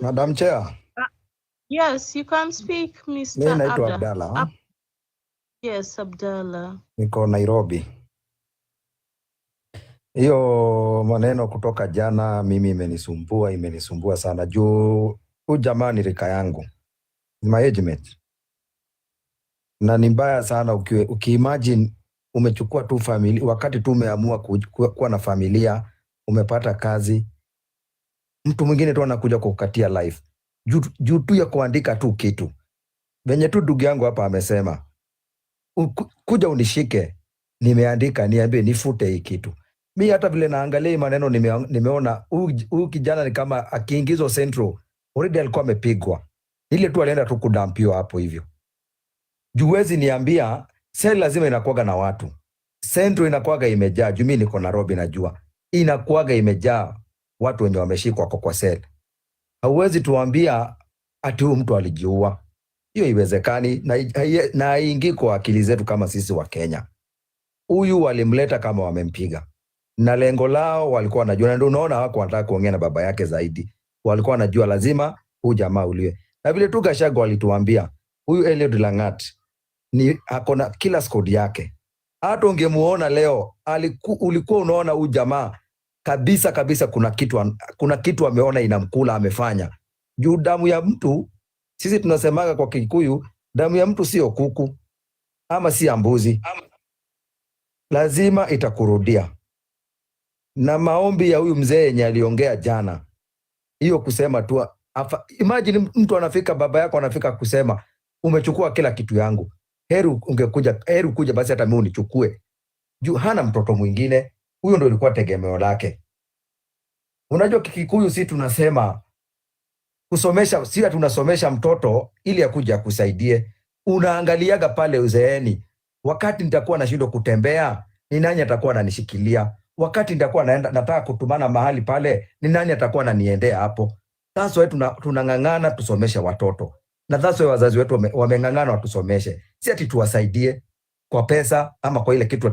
Madam Chair. Yes, you can speak, Mr. Mimi naitwa Abdalla. Yes, Abdalla. Niko Nairobi. Hiyo maneno kutoka jana mimi imenisumbua sana. Juu huyu jamaa ni rika yangu. Ni my age mate. Na ni mbaya sana ukiimagine umechukua tu familia wakati tu umeamua kuwa na familia, umepata kazi, mtu mwingine tu anakuja kukukatia life. Juu tu ya kuandika tu kitu. Venye tu ndugu yangu hapa amesema, kuja unishike, nimeandika, niambie nifute hii kitu. Mimi hata vile naangalia maneno nimeona huyu kijana ni kama akiingizwa Central, already alikuwa amepigwa. Ile tu alienda tu kudampiwa hapo hivyo. Juwezi niambia, seli lazima inakuwaga na watu. Central inakuwaga imejaa, juu mimi niko Nairobi najua. Inakuwaga imejaa watu wenye wameshikwa kwa seli. Hauwezi tuambia ati huyu mtu alijiua. Hiyo haiwezekani na haingii kwa akili zetu kama sisi wa Kenya. Huyu walimleta kama wamempiga. Na lengo lao walikuwa wanajua, ndio unaona hawako wanataka kuongea na baba yake zaidi. Walikuwa wanajua lazima huyu jamaa uliwe. Na vile tu Gachagua walituambia, huyu Eliud Langat ni akona kila squad yake. Hata ungemuona leo ulikuwa unaona huyu jamaa kabisa kuna kitu ameona inamkula amefanya. Juu damu ya mtu, sisi tunasemaga kwa Kikuyu, damu ya mtu sio kuku ama si mbuzi. Lazima itakurudia. na maombi ya huyu mzee yenye aliongea jana, hiyo kusema tu imagine mtu anafika, baba yako anafika kusema umechukua kila kitu yangu, heri ungekuja, heri kuja basi hata mimi unichukue, juu hana mtoto mwingine. Huyo ndio ilikuwa tegemeo lake. Unajua Kikuyu si tunasema kusomesha, si tunasomesha mtoto ili akuja akusaidie. Unaangaliaga pale uzeeni, wakati nitakuwa nashindwa kutembea, ni nani atakuwa ananishikilia? Wakati nitakuwa nataka kutumana mahali pale, ni nani atakuwa ananiendea hapo? Sasa tunang'ang'ana tusomeshe watoto, na sasa wazazi wetu wameng'ang'ana watusomeshe, si ati tuwasaidie kwa pesa ama kwa ile kitu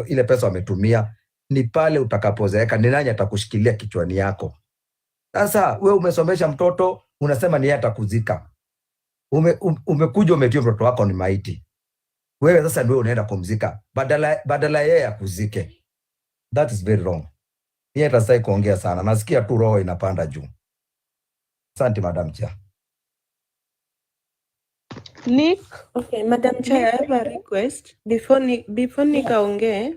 ile pesa wametumia. Ni pale utakapozeeka, ni nani atakushikilia kichwani yako? Sasa we umesomesha mtoto, unasema ni yeye atakuzika. Umekuja umetia mtoto wako ni maiti, wewe sasa ndio unaenda kumzika badala yeye akuzike. That is very wrong. Yeye atasai kuongea sana, nasikia tu roho inapanda juu. Asante Madam Chair. Nick, Okay, Madam Chair, I have a request before Nick aongee.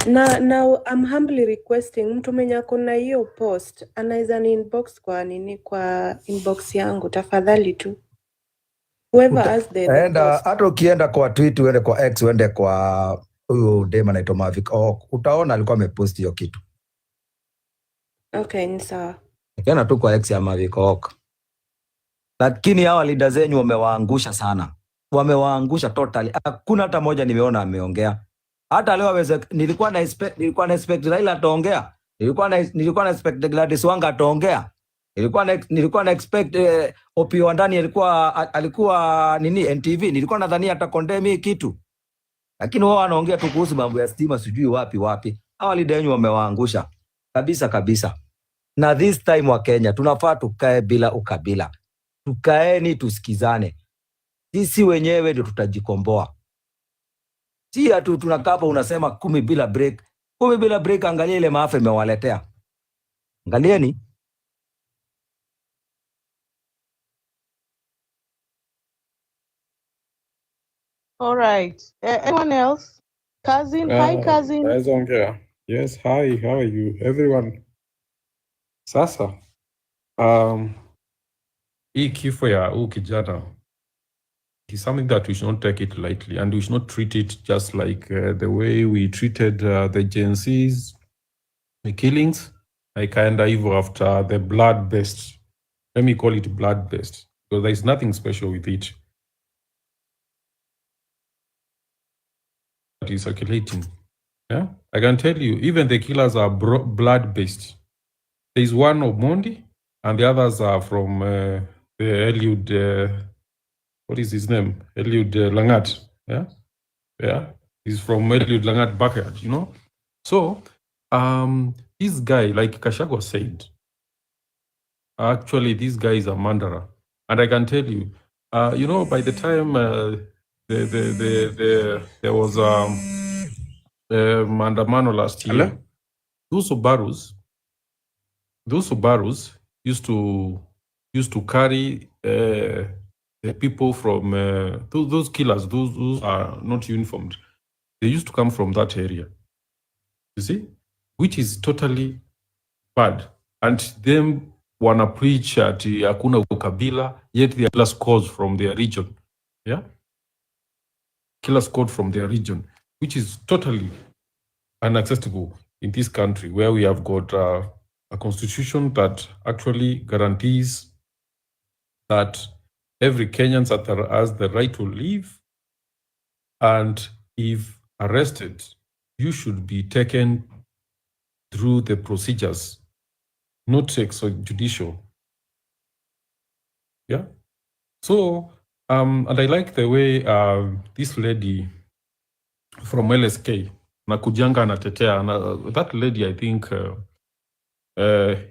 Now I'm humbly requesting mtu mwenye akona hiyo post anaweza ni inbox kwa inbox yangu tafadhali tu. Whoever has the Enda hata ukienda kwa tweet, uende kwa X, uende kwa huyo dema anaitwa Mavic, utaona alikuwa amepost hiyo kitu. Okay, ni sawa. Ukienda tu kwa X ya Mavic. Lakini hawa leaders zenyu wamewaangusha sana. Wamewaangusha totally. Hakuna hata moja nimeona ameongea. Hata leo nilikuwa na expect Raila ataongea. Nilikuwa na expect Gladys Wanga ataongea. Nilikuwa na expect Opio ndani alikuwa nini NTV. Nilikuwa nadhani atakondemn hii kitu. Lakini wao wanaongea tu kuhusu mambo ya stima sijui wapi. Hawa leaders wenyu wamewaangusha kabisa. Na this time wa Kenya tunafaa tukae bila ukabila. Tukaeni tusikizane. Sisi wenyewe ndio tutajikomboa. Si atu tunakaa hapa unasema 10 bila break. 10 bila break, angalia ile maafa imewaletea. Angalieni. all right. Anyone else? Cousin, hi cousin. Yes, hi, how are you? Everyone. Sasa, hii kifo ya huu kijana is something that we should not take it lightly, and we should not treat it just like the way we treated the Gen Zs, the killings, like kind of evil after the blood-based. Let me call it blood-based, because there is nothing special with it. That is circulating. Yeah, I can tell you, even the killers are blood-based. There is one of Mondi, and the others are from the Eliud. What is his name? Eliud Langat. Yeah. He's from Eliud Langat backyard. You know. So, this guy, like Kashago said, actually, this guy is a murderer, and I can tell you, you know, by the time there was Mandamano last year, Hello? those Subarus used to carry the people from those killers, those are not uniformed. They used to come from that area. You see, which is totally bad. And them wanna preach at hakuna ukabila, yet they are killers cause from their region. Yeah, killers code from their region, which is totally unacceptable in this country where we have got a constitution that actually guarantees that every Kenyan has the right to live, and if arrested, you should be taken through the procedures, not extrajudicial. Yeah. So, and I like the way this lady from LSK, Nakujanga anatetea, that lady, I think,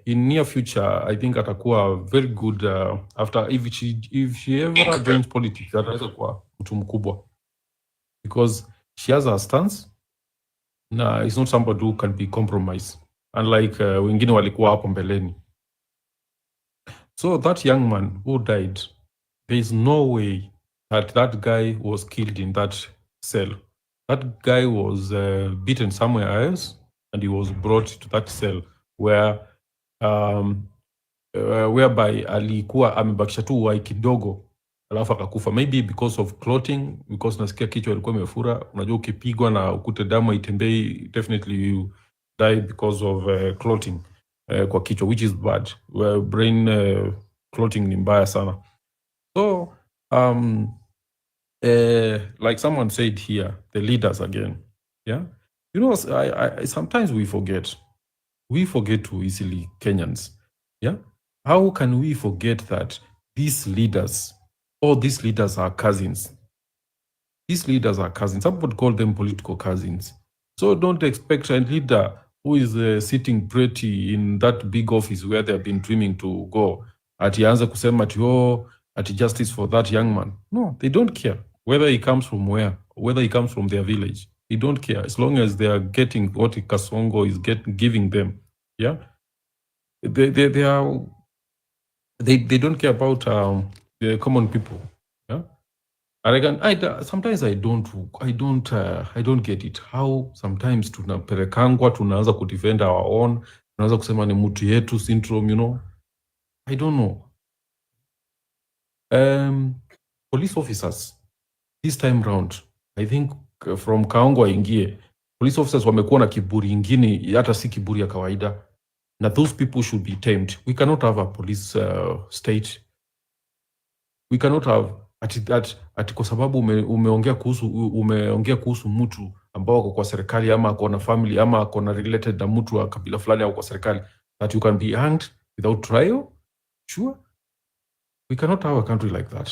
in near future, I think atakuwa very good after if she ever joins politics, ataweza kuwa mtu mkubwa, because she has a stance. Na it's not somebody who can be compromised, unlike wengine walikuwa hapo mbeleni. So that young man who died, there is no way that guy was killed in that cell. That guy was beaten somewhere else, and he was brought to that cell where whereby alikuwa amebakisha tu uhai kidogo alafu akakufa, maybe because of clotting, because nasikia kichwa ilikuwa imefura. Unajua ukipigwa na ukute damu itembei, definitely you die because of clotting kwa kichwa, which is bad. Brain clotting ni mbaya sana. So like someone said here, the leaders again, yeah, you know, I sometimes we forget too easily, Kenyans, yeah. How can we forget that these leaders, all these leaders are cousins? These leaders are cousins. Some would call them political cousins. So don't expect a leader who is sitting pretty in that big office where they have been dreaming to go, atianza kusema ati justice for that young man. No, they don't care whether he comes from where, whether he comes from their village. They don't care as long as they are getting what Kasongo is giving them. Yeah, they don't care about the common people. Yeah, sometimes I don't get it how sometimes tunapelekangwa tunaanza kudefend our own, tunaanza kusema ni mtu yetu syndrome, you know. I don't know. Police officers this time round, I think from Kaongo aingie, police officers wamekuwa na kiburi ingine, hata si kiburi ya kawaida, na those people should be tamed. We cannot have a police state. We cannot have ati kwa sababu umeongea kuhusu mtu ambao ako kwa serikali ama ako na family ama ako na related na mtu wa kabila fulani au kwa serikali, that you can be hanged without trial. Sure, we cannot have a country like that.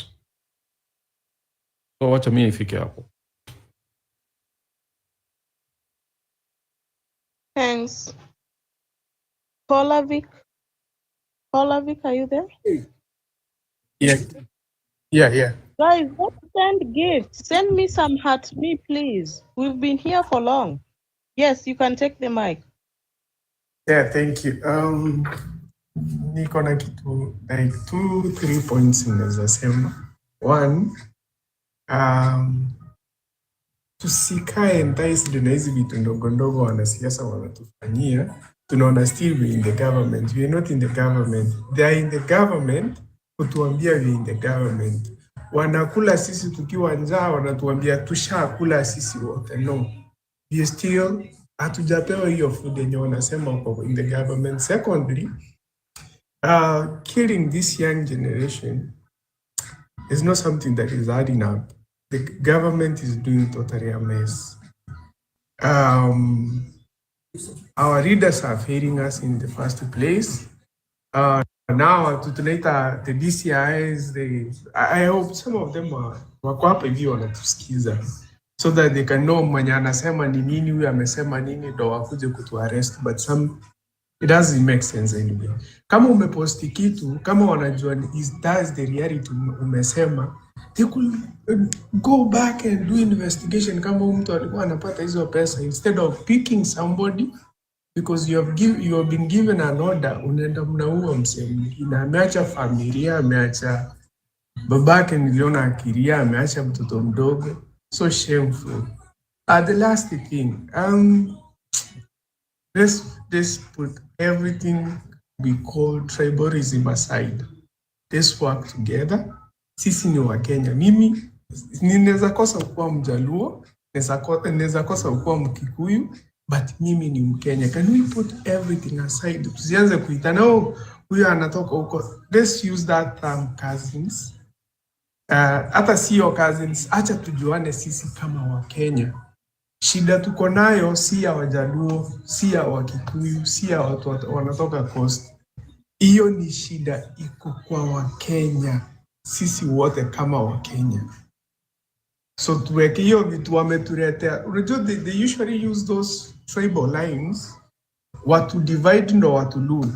So wacha mimi nifike hapo. Thanks. Polavik, are you there? Yeah. Guys, don't send gifts. Send me some heart, me please. We've been here for long. Yes, you can take the mic. Yeah, thank you. Niko na kitu like 2-3 points ninaweza sema. One, tusikae enticed na hizi vitu ndogo ndogo wanasiasa wanatufanyia. Tunaona still we in the government. We are not in the government. They are in the government kutuambia we in the government. Wanakula sisi tukiwa njaa, wanatuambia tushakula sisi wote. No, we still hatujapewa hiyo food yenye wanasema wako in the government. Secondly, killing this young generation is not something that is adding up. The government is doing totally a mess. Our leaders are failing us in the first place. Now tunaita the DCIs, I hope some of them wako hapa hivi wanatusikiza so that they can know mwenye anasema ni nini, huyu amesema nini, ndo wakuje kutu arrest, but it doesn't make sense anyway. Kama umeposti kitu, kama wanajua that's the reality umesema, they could go back and do investigation kama mtu alikuwa anapata hizo pesa, instead of picking somebody because you have been given an order, unaenda mnaua msee mwingine, ameacha familia, ameacha babake niliona akilia, ameacha mtoto mdogo. So shameful. The last thing, let's put everything we call tribalism aside. Let's work together. Sisi ni wa Kenya. Mimi ninaweza kosa kuwa Mjaluo, naweza kosa kuwa Mkikuyu, but mimi ni Mkenya. Can we put everything aside? Tusianze kuitana huyu anatoka huko. Let's use that term cousins. Hata sio cousins, acha tujuane sisi kama wa Kenya. Shida tuko nayo si ya Wajaluo, si ya Wakikuyu, si ya watu wanatoka coast. Hiyo ni shida iko kwa wa Kenya. Sisi wote kama wa Kenya. So tuweke hiyo vitu wametuletea. Unajua they usually use those tribal lines watu divide ndo watu rule.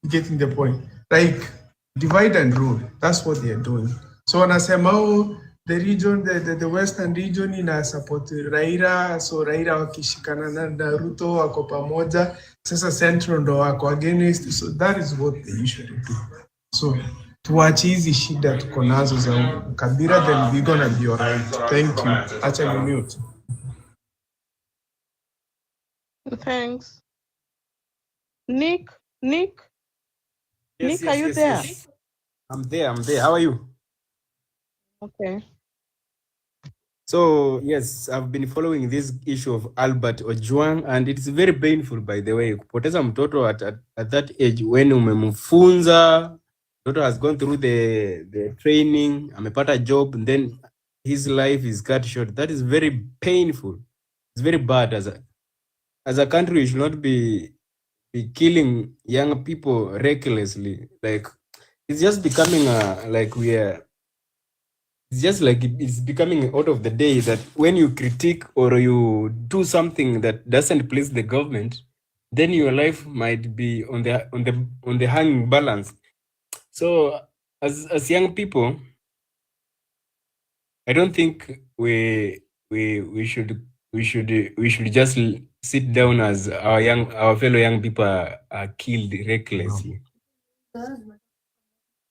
You getting the point? Like divide and rule. That's what they are doing. So wanasema the region, the western region ina support Raila, so Raila wakishikana na Ruto wako pamoja. Sasa central ndo wako against. So that is what they usually do. So tuache hizi shida tuko nazo za ukabila, then we gonna be alright. Thank you. Acha ni mute. Thanks. Nick, Nick, Yes, are you there? yes. I'm there. How are you? Okay. So, yes, I've been following this issue of Albert Ojwang, and it's very painful, by the way. Kupoteza mtoto at that age, when umemfunza, mtoto has gone through the training, amepata job, and then his life is cut short. That is very painful. It's very bad. As a country, we should not be killing young people recklessly. Like, it's just becoming it's becoming out of the day that when you critique or you do something that doesn't please the government, then your life might be on the hanging balance. So as young people, I don't think we should just sit down as our fellow young people are killed recklessly.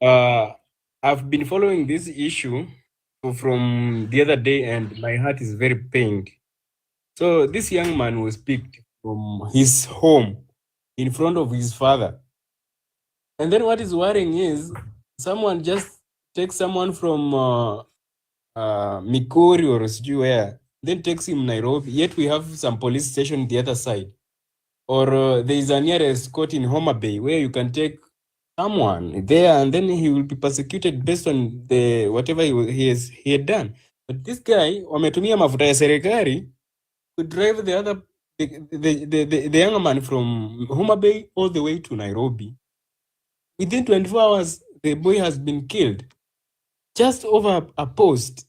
I've been following this issue from the other day, and my heart is very pained. So this young man was picked from his home in front of his father. And then what is worrying is someone just takes someone from Mikori or Sijui then takes him Nairobi, yet we have some police station the other side. Or there is a nearest court in Homa Bay where you can take someone there and then he will be persecuted based on the whatever he had done. But this guy, wametumia mafuta ya serikali to drive the young man from Homa Bay all the way to Nairobi. Within 24 hours, the boy has been killed just over a post.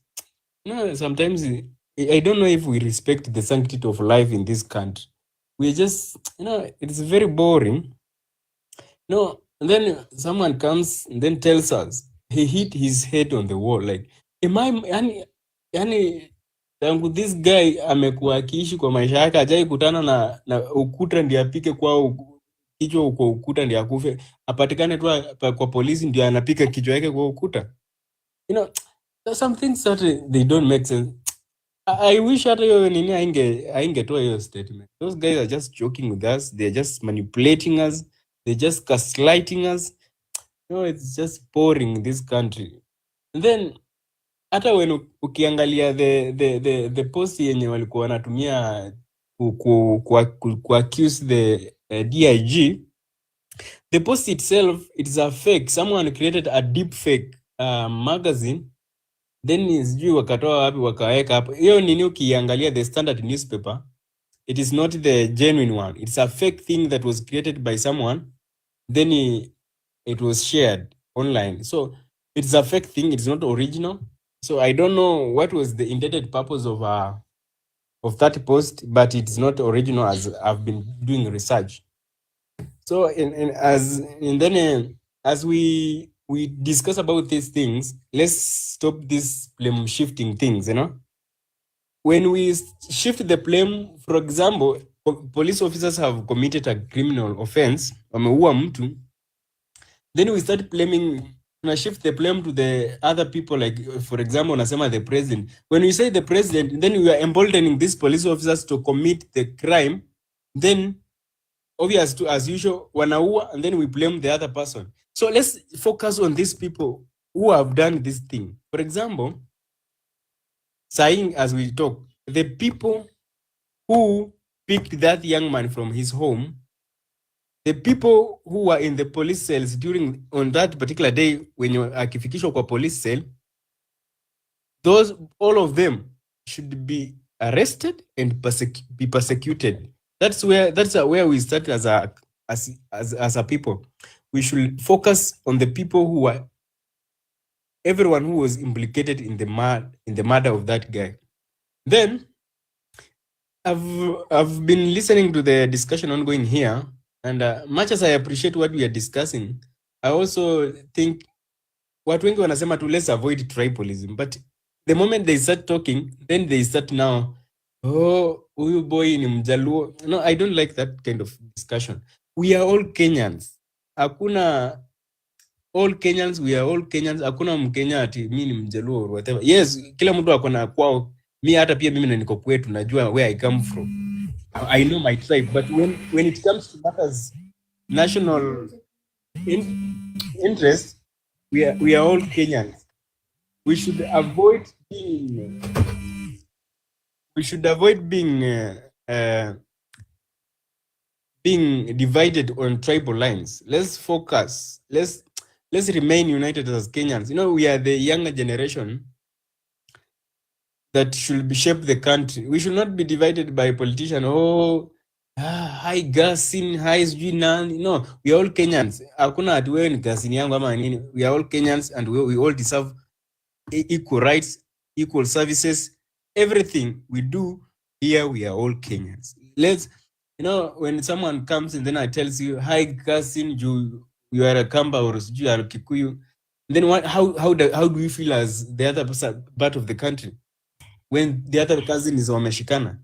Sometimes I don't know if we respect the sanctity of life in this country. We just, it's very boring. And then someone comes and then tells us he hit his head on the wall. Like, tangu this guy amekuwa akiishi kwa maisha yake hajai kutana na ukuta ndiye apike kwa kichwa kwa ukuta ndiye akufe, apatikane tu kwa polisi ndiye anapika kichwa yake kwa ukuta. There's some things that they don't make sense. I wish hata hiyo nini aingetoa hiyo statement. Those guys are just joking with us. They're just manipulating us. They're just gaslighting us. It's just boring this country. And then hata when ukiangalia the post yenye walikuwa wanatumia ku accuse the DIG, the post itself, it's a fake. Someone created a deep fake magazine, then sijui wakatoa wapi wakaweka hapo. Hiyo nini ukiangalia the Standard newspaper, it is not the genuine one. It's a fake thing that was created by someone, then it was shared online. So it's a fake thing, it's not original. So I don't know what was the intended purpose of that post, but it's not original as I've been doing research. So as we discuss about these things, let's stop this blame shifting things, When we shift the blame, for example, police officers have committed a criminal offense, wameua mtu, then we start blaming, shift the blame to the other people, like, for example, unasema the president. When we say the president, then we are emboldening these police officers to commit the crime, then obvious to, as usual, wanaua, and then we blame the other person. So let's focus on these people who have done this thing. For example, saying as we talk, the people who picked that young man from his home, the people who were in the police cells on that particular day when you akifikishwa kwa police cell, all of them should be arrested and be persecuted. That's where we start as a people. We should focus on the people who were, everyone who was implicated in the murder of that guy. Then I've been listening to the discussion ongoing here, and much as I appreciate what we are discussing, I also think watu wengi wanasema to let's avoid tribalism, but the moment they start talking, then they start now, huyu boy ni Mjaluo. No, I don't like that kind of discussion. We are all Kenyans. Hakuna all Kenyans, we are all Kenyans. Hakuna Mkenya ati mimi ni Mjaluo or whatever. Yes, kila mtu akona kwao. Hata pia mimi niko kwetu, najua where I come from. I know my tribe, but when it comes to matters national interest, we are all Kenyans. We should avoid being being divided on tribal lines. Let's focus. Let's remain united as Kenyans. You know, we are the younger generation that should shape the country. We should not be divided by politicians. Hi Gasin, hi Junan. No, we are all Kenyans. Hakuna ati wewe ni Gasin yangu ama nini. We are all Kenyans and we all deserve equal rights, equal services. Everything we do here, we are all Kenyans. Let's, you know, when someone comes and then I tells you, hi Gasin, you are a Kamba or you are a Kikuyu. Then what? How do you feel as the other part of the country when the other cousin is wameshikana?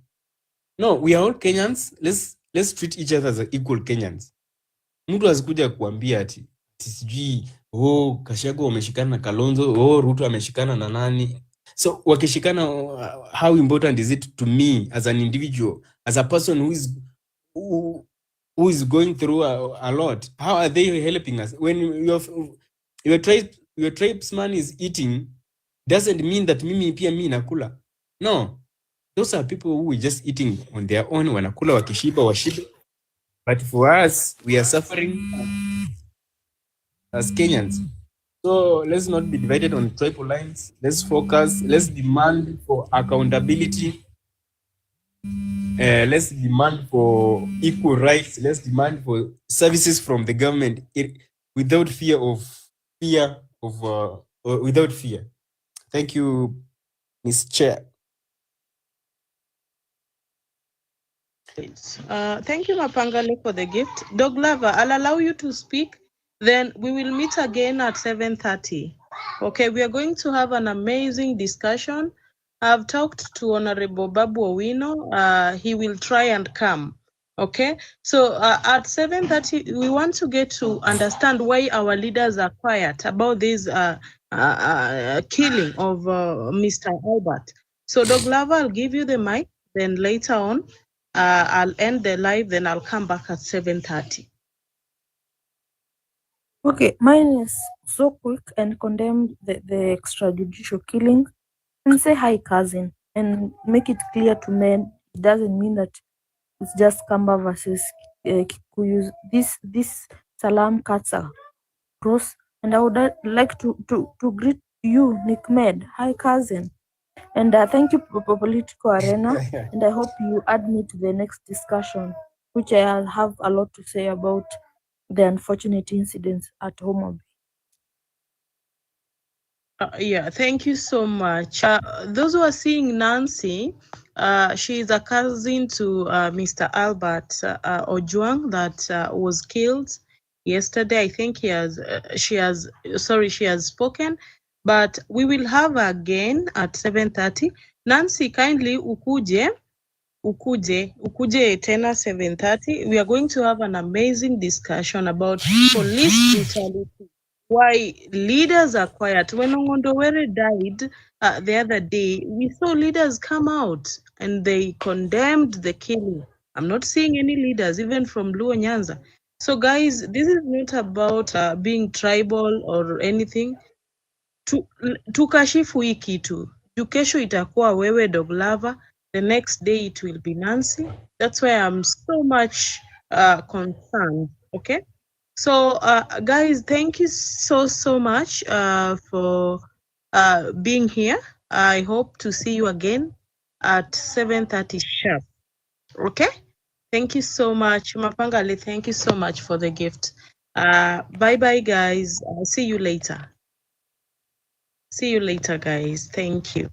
No, we are all Kenyans. Let's treat each other as equal Kenyans. Mtu asikuja kuambia ati sijui Kashago wameshikana na Kalonzo, Ruto ameshikana na nani. So wakishikana, how important is it to me as an individual, as a person who is going through a lot? How are they helping us? When your tribesman is eating, doesn't mean that mimi pia mi nakula. No, those are people who are just eating on their own, wanakula wakishiba washibe. But for us, we are suffering as Kenyans. So let's not be divided on tribal lines. Let's focus. Let's demand for accountability. Let's demand for equal rights. Let's demand for services from the government without fear. Thank you, Ms. Chair. Thank you, Mapangale, for the gift. Dog Lover, I'll allow you to speak. Then we will meet again at 7:30. Okay, we are going to have an amazing discussion. I've talked to Honorable Babu Owino. He will try and come. Okay, so at 7:30, we want to get to understand why our leaders are quiet about this killing of Mr. Albert. So, Dog Lover, I'll give you the mic. Then later on, I'll end the live, then I'll come back at 7:30. Okay, mine is so quick and condemn the extrajudicial killing and say hi cousin and make it clear to men. It doesn't mean that it's just Kamba versus Kikuyu. This salam cuts across, and I would like to greet you, Nick Med. Hi cousin. And thank you for Political Arena, and I hope you add me to the next discussion, which I'll have a lot to say about the unfortunate incidents at home. Yeah, thank you so much. Those who are seeing Nancy, she is a cousin to Mr. Albert Ojwang that was killed yesterday. I think she has spoken, but we will have her again at 7:30. Nancy, kindly ukuje tena 7:30. We are going to have an amazing discussion about police brutality. Why leaders are quiet. When Ongondowere died the other day, we saw leaders come out and they condemned the killing. I'm not seeing any leaders, even from Luo Nyanza. So guys, this is not about being tribal or anything. Tukashifu hii kitu. Kesho itakuwa wewe Dog Lover. The next day it will be Nancy. That's why I'm so much concerned. Okay. So guys, thank you so much for being here. I hope to see you again at 7:30 sharp. Okay. Thank you so much. Mapangale, thank you so much for the gift. Bye guys. I'll see you later. See you later, guys. Thank you.